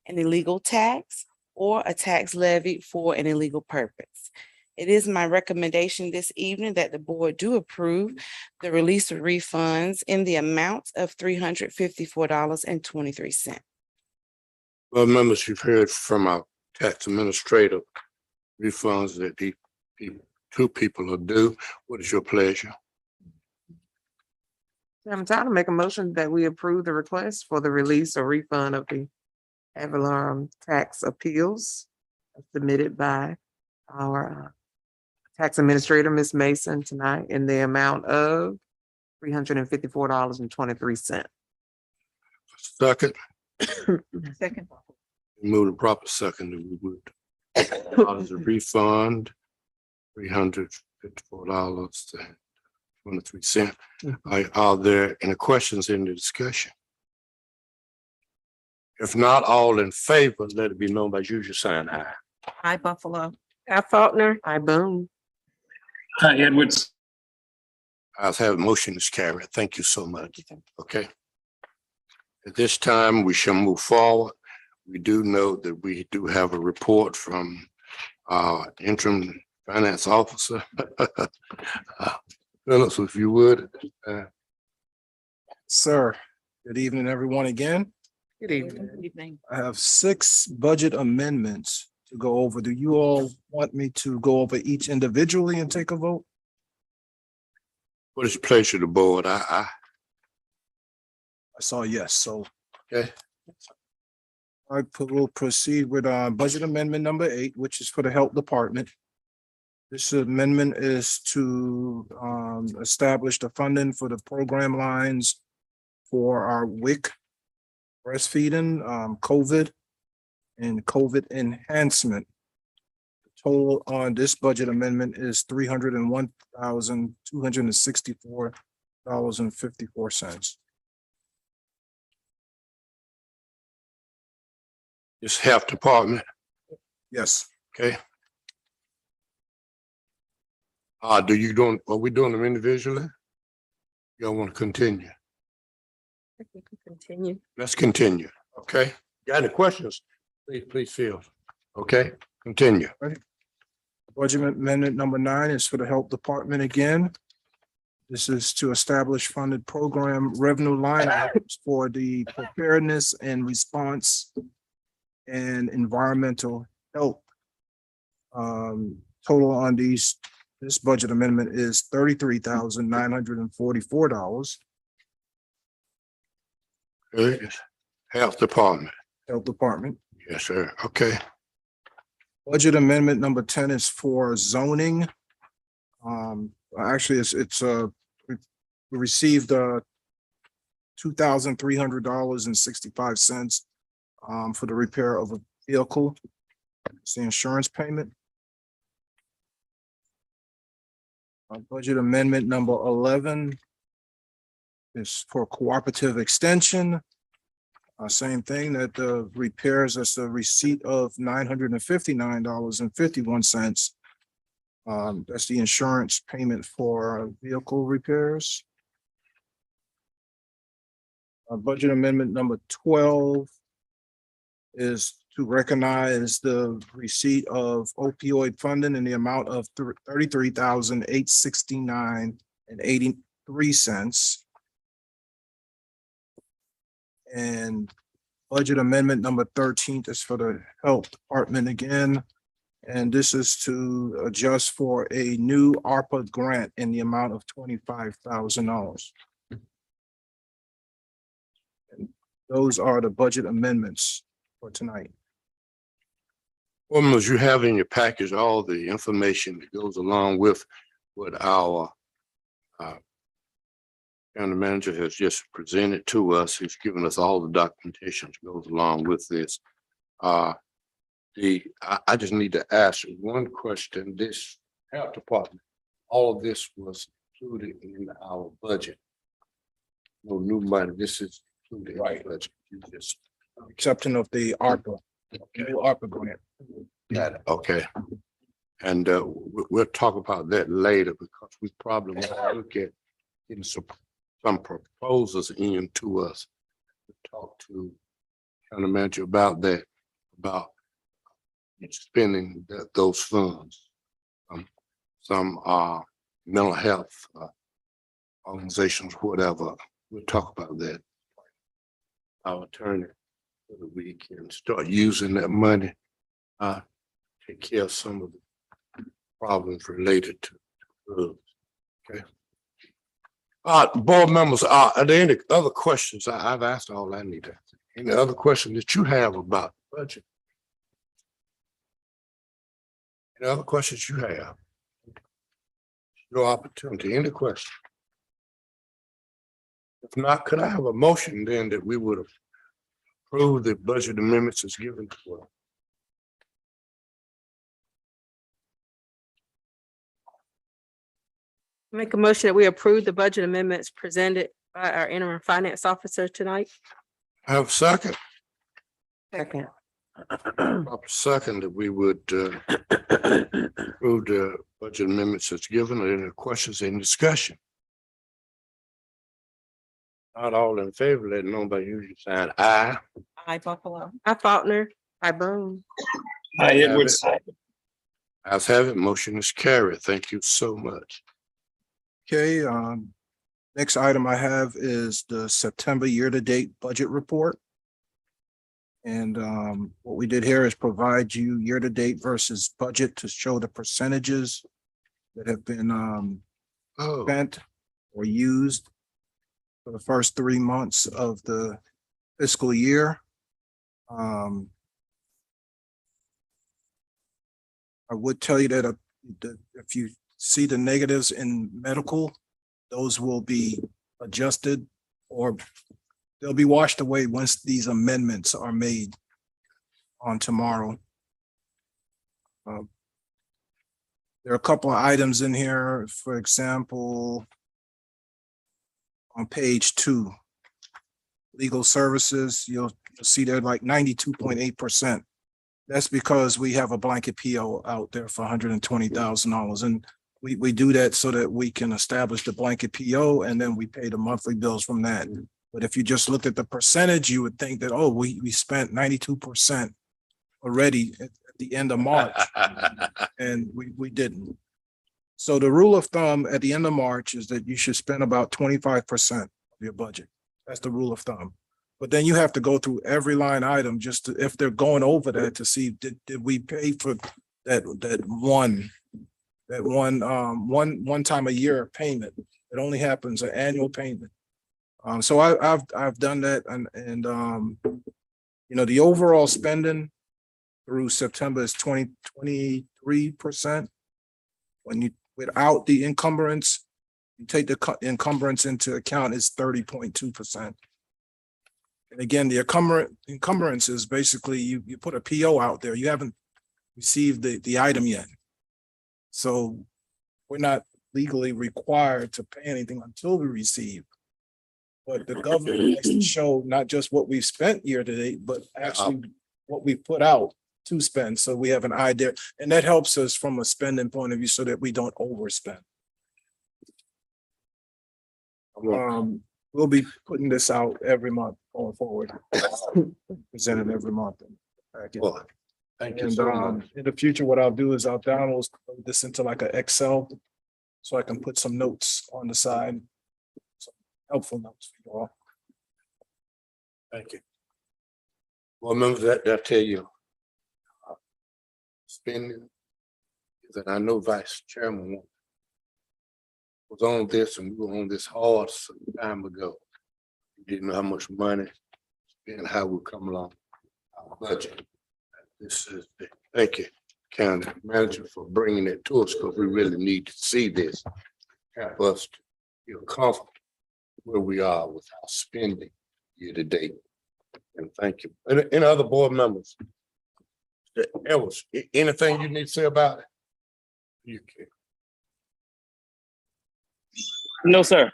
an illegal tax, or a tax levied for an illegal purpose. It is my recommendation this evening that the board do approve the release of refunds in the amount of $354.23. Well, members, you've heard from our tax administrator refunds that the two people are due. What is your pleasure? I'm trying to make a motion that we approve the request for the release or refund of the ad valorem tax appeals submitted by our tax administrator, Ms. Mason, tonight in the amount of $354.23. Second, Second. move the proper second that we would. Dollars a refund, $354.23. Are there any questions in the discussion? If not, all in favor, let it be known by usual sign aye. Hi, Buffalo. Al Faulkner, I boom. Hi, Edwards. I'll have motion is carried. Thank you so much. Okay. At this time, we shall move forward. We do know that we do have a report from our interim finance officer. Phillips, if you would. Sir, good evening, everyone again. Good evening. Good evening. I have 6 budget amendments to go over. Do you all want me to go over each individually and take a vote? What is the pleasure of the board? I saw yes, so. Okay. We'll proceed with budget amendment number 8, which is for the health department. This amendment is to establish the funding for the program lines for our WIC breastfeeding, COVID, and COVID enhancement. The total on this budget amendment is $301,264.54. This health department, Yes, okay? Are we doing them individually? Y'all want to continue? we can continue. Let's continue, okay? Got any questions? Please feel, okay? Continue. budget amendment number 9 is for the health department again. This is to establish funded program revenue line items for the preparedness and response and environmental health. Total on this budget amendment is $33,944. Good. Health department, Health department. yes, sir, okay. Budget amendment number 10 is for zoning. Actually, we received $2,300.65 for the repair of a vehicle. It's the insurance payment. Budget amendment number 11 is for cooperative extension. Same thing, that the repairs, that's the receipt of $959.51 That's the insurance payment for vehicle repairs. Budget amendment number 12 is to recognize the receipt of opioid funding in the amount of $33,869.83. And budget amendment number 13 is for the health department again. And this is to adjust for a new ARPA grant in the amount of $25,000. And those are the budget amendments for tonight. Board members, you have in your package all the information that goes along with what our county manager has just presented to us. He's given us all the documentation that goes along with this. I just need to ask one question. This health department, all of this was included in our budget. No new money. This is included in the budget. You just Accepting of the ARPA, new ARPA grant. got it. Okay. And we'll talk about that later because we probably want to look at getting some proposals in to us. To talk to county manager about that, about spending those funds. Some mental health organizations, whatever. We'll talk about that. Our attorney for the week and start using that money. Take care of some of the problems related to drugs. Okay. Board members, are there any other questions? I've asked all I need to ask. Any other questions that you have about the budget? Any other questions you have? Your opportunity, any question? If not, could I have a motion then that we would approve the budget amendments as given to us? Make a motion that we approve the budget amendments presented by our interim finance officer tonight. Have a second? Second. Proper second that we would approve the budget amendments as given. Are there any questions in discussion? Not all in favor, let it know by using sign aye. I Buffalo. I Faulkner. I Boone. Hi, Edwards. Ayes have it, motion is carried. Thank you so much. Okay, next item I have is the September year-to-date budget report. And what we did here is provide you year-to-date versus budget to show the percentages that have been spent or used for the first 3 months of the fiscal year. I would tell you that if you see the negatives in medical, those will be adjusted or they'll be washed away once these amendments are made on tomorrow. There are a couple of items in here, for example, on page 2, legal services, you'll see they're like 92.8%. That's because we have a blanket PO out there for $120,000. And we do that so that we can establish the blanket PO and then we pay the monthly bills from that. But if you just looked at the percentage, you would think that, oh, we spent 92% already at the end of March. And we didn't. So the rule of thumb at the end of March is that you should spend about 25% of your budget. That's the rule of thumb. But then you have to go through every line item just to, if they're going over that, to see, did we pay for that one time a year payment? It only happens an annual payment. So I've done that and you know, the overall spending through September is 23%. When you, without the encumbrance, you take the encumbrance into account, it's 30.2%. And again, the encumbrance is basically you put a PO out there, you haven't received the item yet. So we're not legally required to pay anything until we receive. But the government likes to show not just what we've spent year to date, but actually what we put out. to spend. So we have an idea, and that helps us from a spending point of view so that we don't overspend. We'll be putting this out every month going forward. Presented every month. Well, thank you And so much. in the future, what I'll do is I'll download this into like an Excel. So I can put some notes on the side. Some helpful notes for you all. Thank you. Well, remember that tell you. Spending, that I know Vice Chairman was on this, and we were on this hard some time ago. We didn't know how much money and how we come along our budget. This is the, thank you, County Manager, for bringing it to us, because we really need to see this. Help us to feel comfortable where we are with our spending year to date. And thank you. And any other board members? Ellis, anything you need to say about it? You can. No, sir.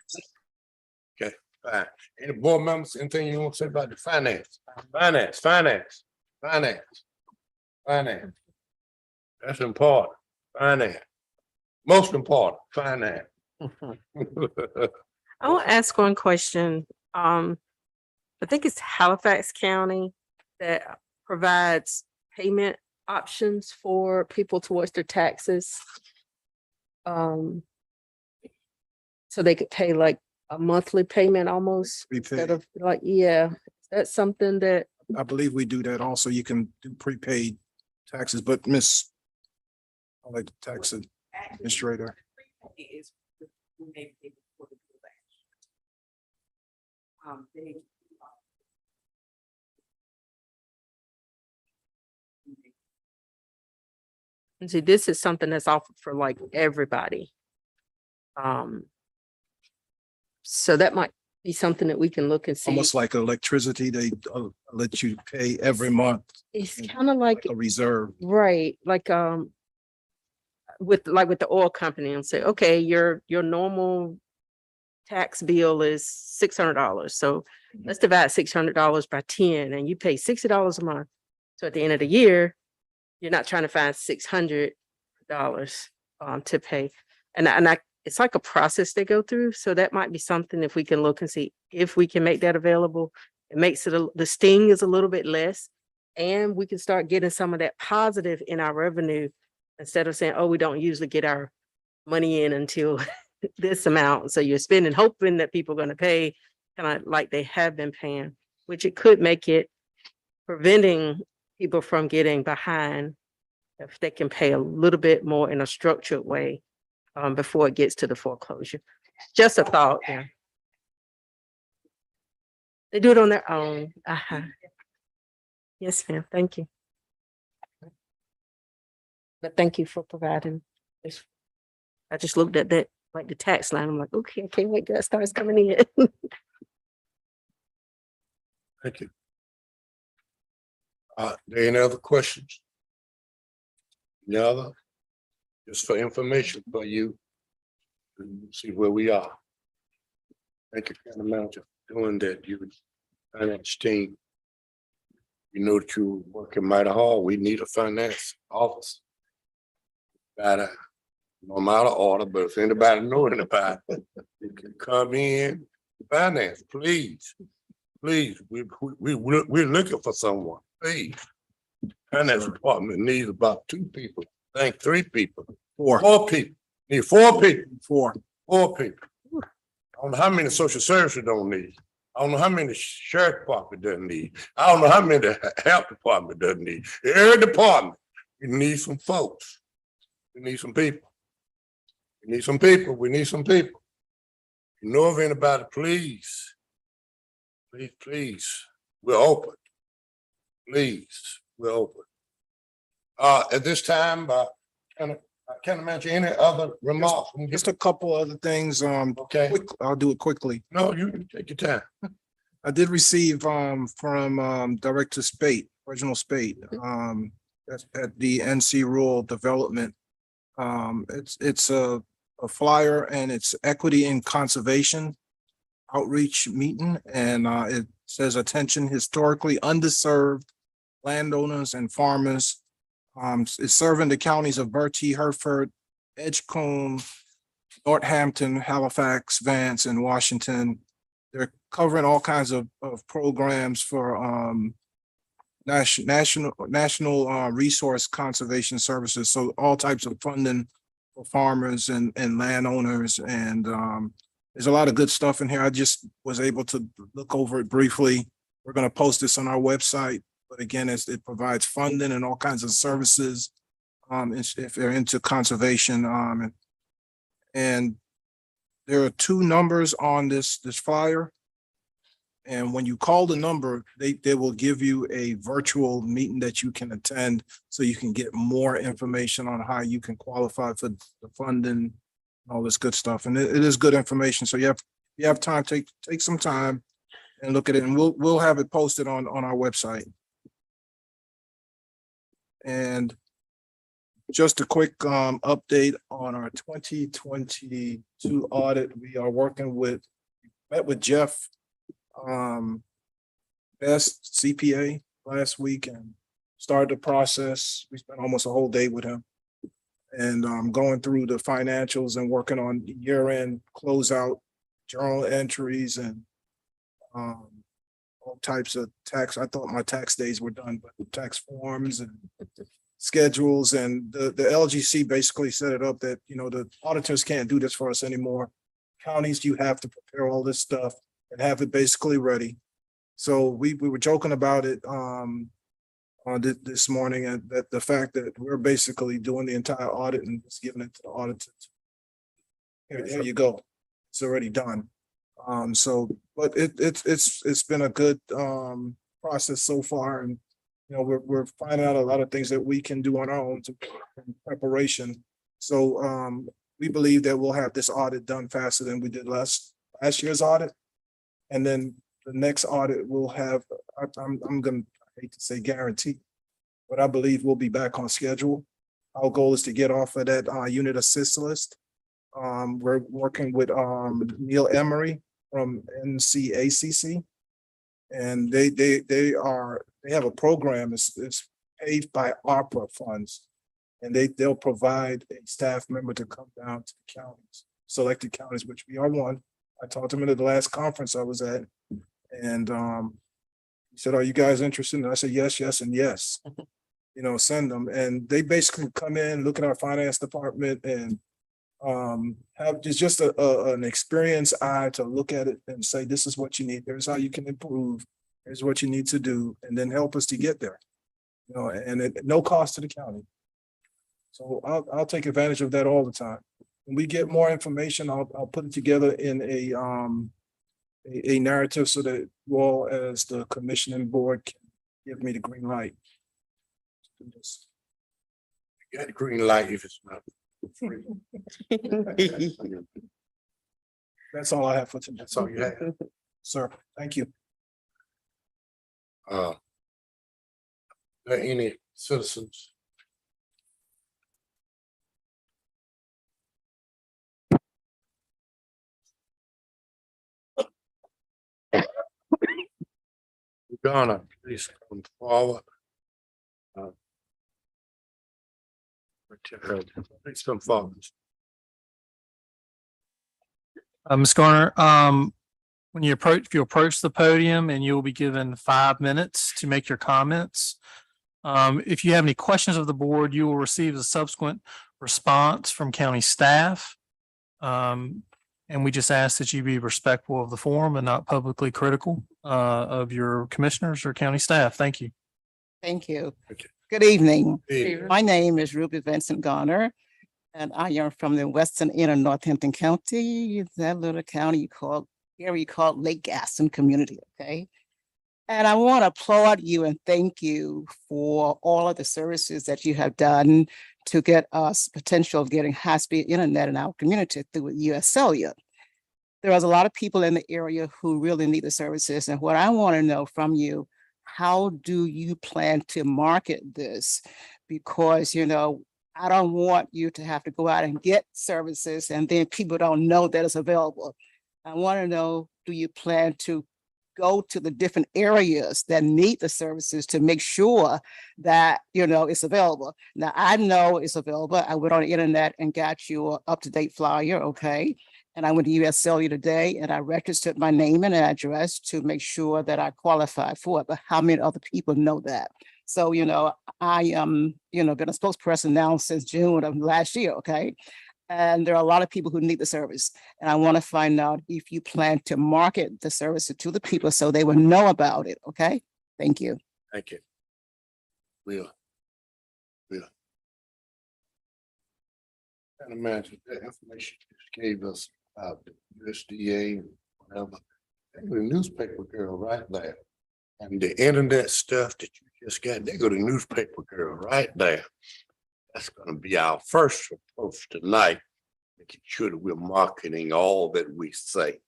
Fine. Any board members, anything you want to say about the finance? Finance. That's important. Finance. Most important, finance. I want to ask one question. I think it's Halifax County that provides payment options for people towards their taxes. So they could pay like a monthly payment almost instead of like, yeah, that's something that, I believe we do that also. You can do prepaid taxes, but Miss, I like the tax administrator. and see, this is something that's offered for like everybody. So that might be something that we can look and see. Almost like electricity, they let you pay every month. It's kind of like, A reserve. right, like, with the oil company and say, okay, your normal tax bill is $600. So let's divide $600 by 10 and you pay $60 a month. So at the end of the year, you're not trying to find $600 to pay. And it's like a process they go through. So that might be something if we can look and see if we can make that available. It makes it, the sting is a little bit less. And we can start getting some of that positive in our revenue instead of saying, oh, we don't usually get our money in until this amount. So you're spending, hoping that people are going to pay kind of like they have been paying, which it could make it preventing people from getting behind if they can pay a little bit more in a structured way before it gets to the foreclosure. Just a thought. Yeah. They do it on their own. Yes, ma'am. Thank you. But thank you for providing this. I just looked at that, like the tax line. I'm like, okay, I can't wait till that starts coming in. Thank you. There any other questions? Any other? Just for information for you. See where we are. Thank you, County Manager, for doing that. You finance team. We know that you're working mighty hard. We need a finance office. Gotta, no matter order, but if anybody know anybody, you can come in, finance, please. Please, we're looking for someone, please. Finance department needs about 2 people, I think 3 people. 4 people, need 4 people. 4 people. I don't know how many social services don't need. I don't know how many sheriff department doesn't need. I don't know how many health department doesn't need. Every department, we need some folks. We need some people. We need some people. We need some people. If you know of anybody, please. Please, we're open. Please, we're open. At this time, can I mention any other remarks? Just a couple other things. Okay. I'll do it quickly. No, you take your time. I did receive from Director Spate, Reginald Spate, at the NC Rural Development. It's a flyer and it's equity and conservation outreach meeting, and it says attention historically underserved landowners and farmers. It's serving the counties of Bertie, Hertford, Edgecombe, Northampton, Halifax, Vance, and Washington. They're covering all kinds of programs for national resource conservation services. So all types of funding for farmers and landowners. And there's a lot of good stuff in here. I just was able to look over it briefly. We're going to post this on our website. But again, it provides funding and all kinds of services if they're into conservation. And there are two numbers on this flyer. And when you call the number, they will give you a virtual meeting that you can attend so you can get more information on how you can qualify for the funding and all this good stuff. And it is good information. So you have time, take some time and look at it, and we'll have it posted on our website. And just a quick update on our 2022 audit. We are met with Jeff Best CPA last week and started the process. We spent almost a whole day with him and going through the financials and working on year-end closeout journal entries and all types of tax. I thought my tax days were done, but tax forms and schedules, and the LGC basically set it up that, the auditors can't do this for us anymore. Counties, you have to prepare all this stuff and have it basically ready. So we were joking about it on this morning, and that the fact that we're basically doing the entire audit and just giving it to the auditors. Here you go. It's already done. But it's been a good process so far, and we're finding out a lot of things that we can do on our own in preparation. So we believe that we'll have this audit done faster than we did last year's audit. And then the next audit will have, I'm gonna, I hate to say guarantee, but I believe we'll be back on schedule. Our goal is to get off of that unit assist list. We're working with Neil Emery from NCACC. And they have a program, it's paid by ARPA funds. And they'll provide a staff member to come down to the counties, selected counties, which we are one. I talked to him at the last conference I was at. And he said, "Are you guys interested?" And I said, yes, and yes. Send them. And they basically come in, look at our finance department, and have just an experienced eye to look at it and say, this is what you need. Here's how you can improve. Here's what you need to do, and then help us to get there. And at no cost to the county. So I'll take advantage of that all the time. When we get more information, I'll put it together in a narrative so that you all, as the commissioning board, can give me the green light to do this. You got the green light if it's not. That's all I have for today. That's all you have. Sir, thank you. Are there any citizens? Gonna please come forward. Please come forward. Ms. Garner, if you approach the podium, and you'll be given 5 minutes to make your comments. If you have any questions of the board, you will receive a subsequent response from county staff. And we just ask that you be respectful of the forum and not publicly critical of your commissioners or county staff. Thank you. Thank you. Okay. Good evening. Hey, My name is Ruby Vincent Garner, and I am from the western end of Northampton County, that little county area called Lake Gaston community, okay? And I want to applaud you and thank you for all of the services that you have done to get us potential of getting high-speed internet in our community through US Cellular. There is a lot of people in the area who really need the services. And what I want to know from you, how do you plan to market this? Because, I don't want you to have to go out and get services and then people don't know that it's available. I want to know, do you plan to go to the different areas that need the services to make sure that, you know, it's available. Now, I know it's available. I went on the internet and got you an up-to-date flyer, okay? And I went to US Cellular today and I registered my name and address to make sure that I qualified for it. But how many other people know that? So, you know, I you know, been a spokesperson now since June of last year, okay? And there are a lot of people who need the service. And I want to find out if you plan to market the service to the people so they will know about it, okay? Thank you. Thank you. Will. Can't imagine that information you just gave us about the USDA and whatever. They go to newspaper girl right there. And the internet stuff that you just got, they go to newspaper girl right there. That's gonna be our first approach tonight, making sure that we're marketing all that we say.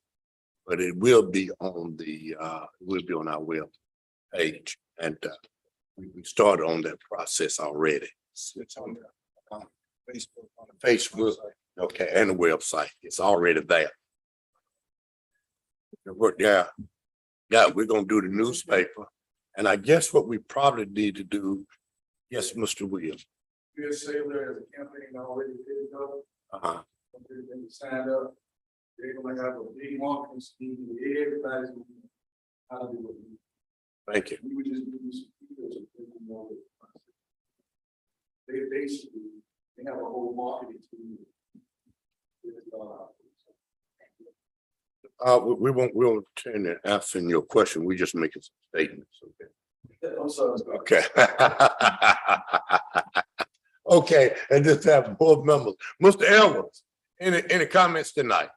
But it will be on the our web page, and we started on that process already. It's on Facebook. Facebook, okay, and the website, it's already there. Yeah, we're gonna do the newspaper, and I guess what we probably need to do, yes, Mr. Williams. US Cellular has a campaign already figured out. Uh-huh. They signed up. They're gonna have a big marketing scheme. Everybody's gonna know how to do it. Thank you. We would just do some people to put them on the process. They basically, they have a whole marketing team. We won't turn to answering your question, we just making some statements, okay? I'm sorry. Okay. Okay, and just have board members. Mr. Edwards, any comments tonight?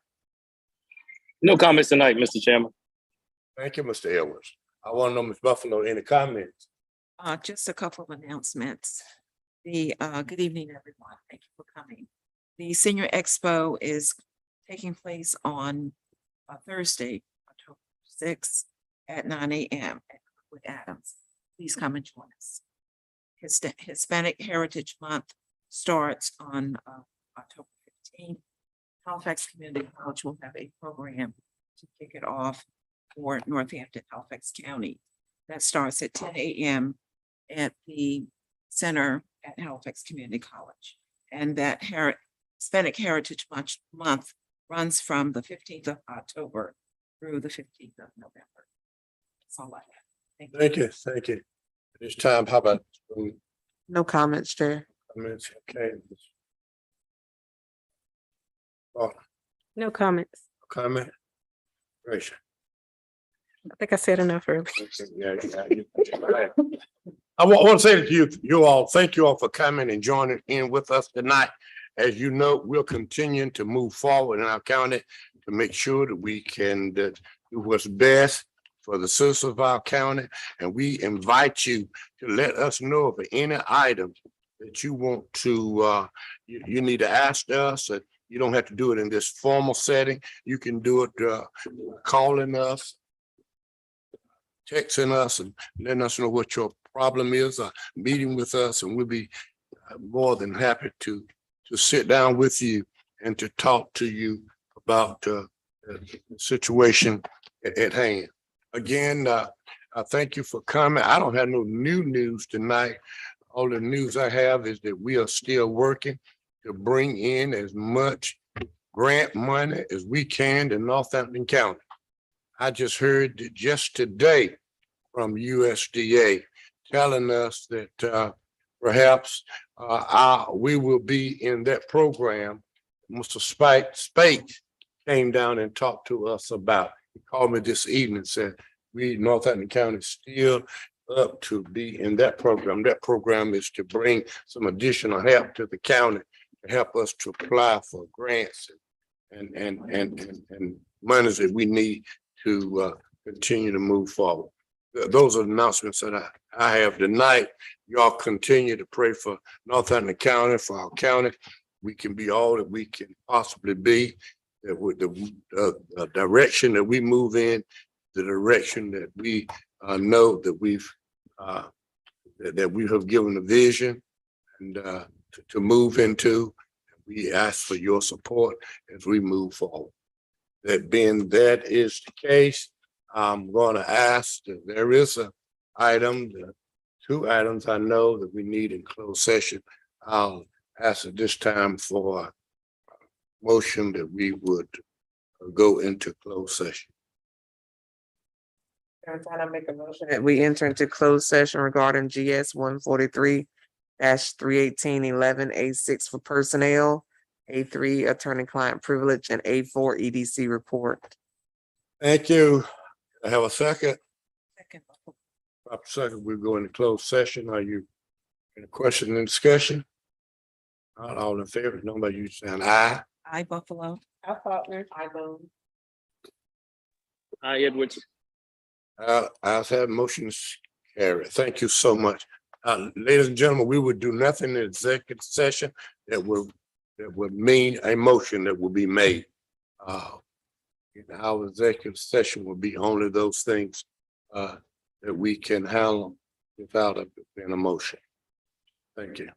No comments tonight, Mr. Chairman. Thank you, Mr. Edwards. I want to know, Ms. Buffalo, any comments? Just a couple of announcements. Good evening, everyone. Thank you for coming. The Senior Expo is taking place on Thursday, October 6th at 9 a.m. at Kirkwood Adams. Please come and join us. Hispanic Heritage Month starts on October 15th. Halifax Community College will have a program to kick it off for Northampton, Halifax County. That starts at 10 a.m. at the center at Halifax Community College. And that Hispanic Heritage Month runs from the 15th of October through the 15th of November. That's all I have. Thank you, thank you. This time, how about No comments, Chair. comments? Okay. Oh, No comments. comment? Gracious. I think I said enough earlier. Yeah. I want to say to you all, thank you all for coming and joining in with us tonight. As you know, we're continuing to move forward in our county to make sure that we can do what's best for the citizens of our county. And we invite you to let us know of any items that you want to, you need to ask us. You don't have to do it in this formal setting. You can do it calling us, texting us, and letting us know what your problem is, meeting with us, and we'll be more than happy to sit down with you and to talk to you about the situation at hand. Again, I thank you for coming. I don't have no new news tonight. All the news I have is that we are still working to bring in as much grant money as we can to Northampton County. I just heard that just today from USDA telling us that perhaps we will be in that program. Mr. Spake came down and talked to us about. He called me this evening and said, we, Northampton County, still up to be in that program. That program is to bring some additional help to the county to help us to apply for grants and monies that we need to continue to move forward. Those are the announcements that I have tonight. Y'all continue to pray for Northampton County, for our county. We can be all that we can possibly be. That with the direction that we move in, the direction that we know that we have given a vision and to move into. We ask for your support as we move forward. That is the case, I'm gonna ask that there is a item, the two items I know that we need in closed session. I'll ask at this time for a motion that we would go into closed session. I'm trying to make a motion that we enter into closed session regarding GS 143 31811 A6 for personnel, A3 attorney-client privilege, and A4 EDC report. Thank you. I have a second. Second. Proper second, we go into closed session. Are you in a question and discussion? Not all in favor, nobody, you saying aye? I Buffalo. Our partner, I vote. Hi, Edwards. I've had motions carried. Thank you so much. Ladies and gentlemen, we would do nothing in executive session that would mean a motion that will be made. Our executive session will be only those things that we can handle without a motion. Thank you.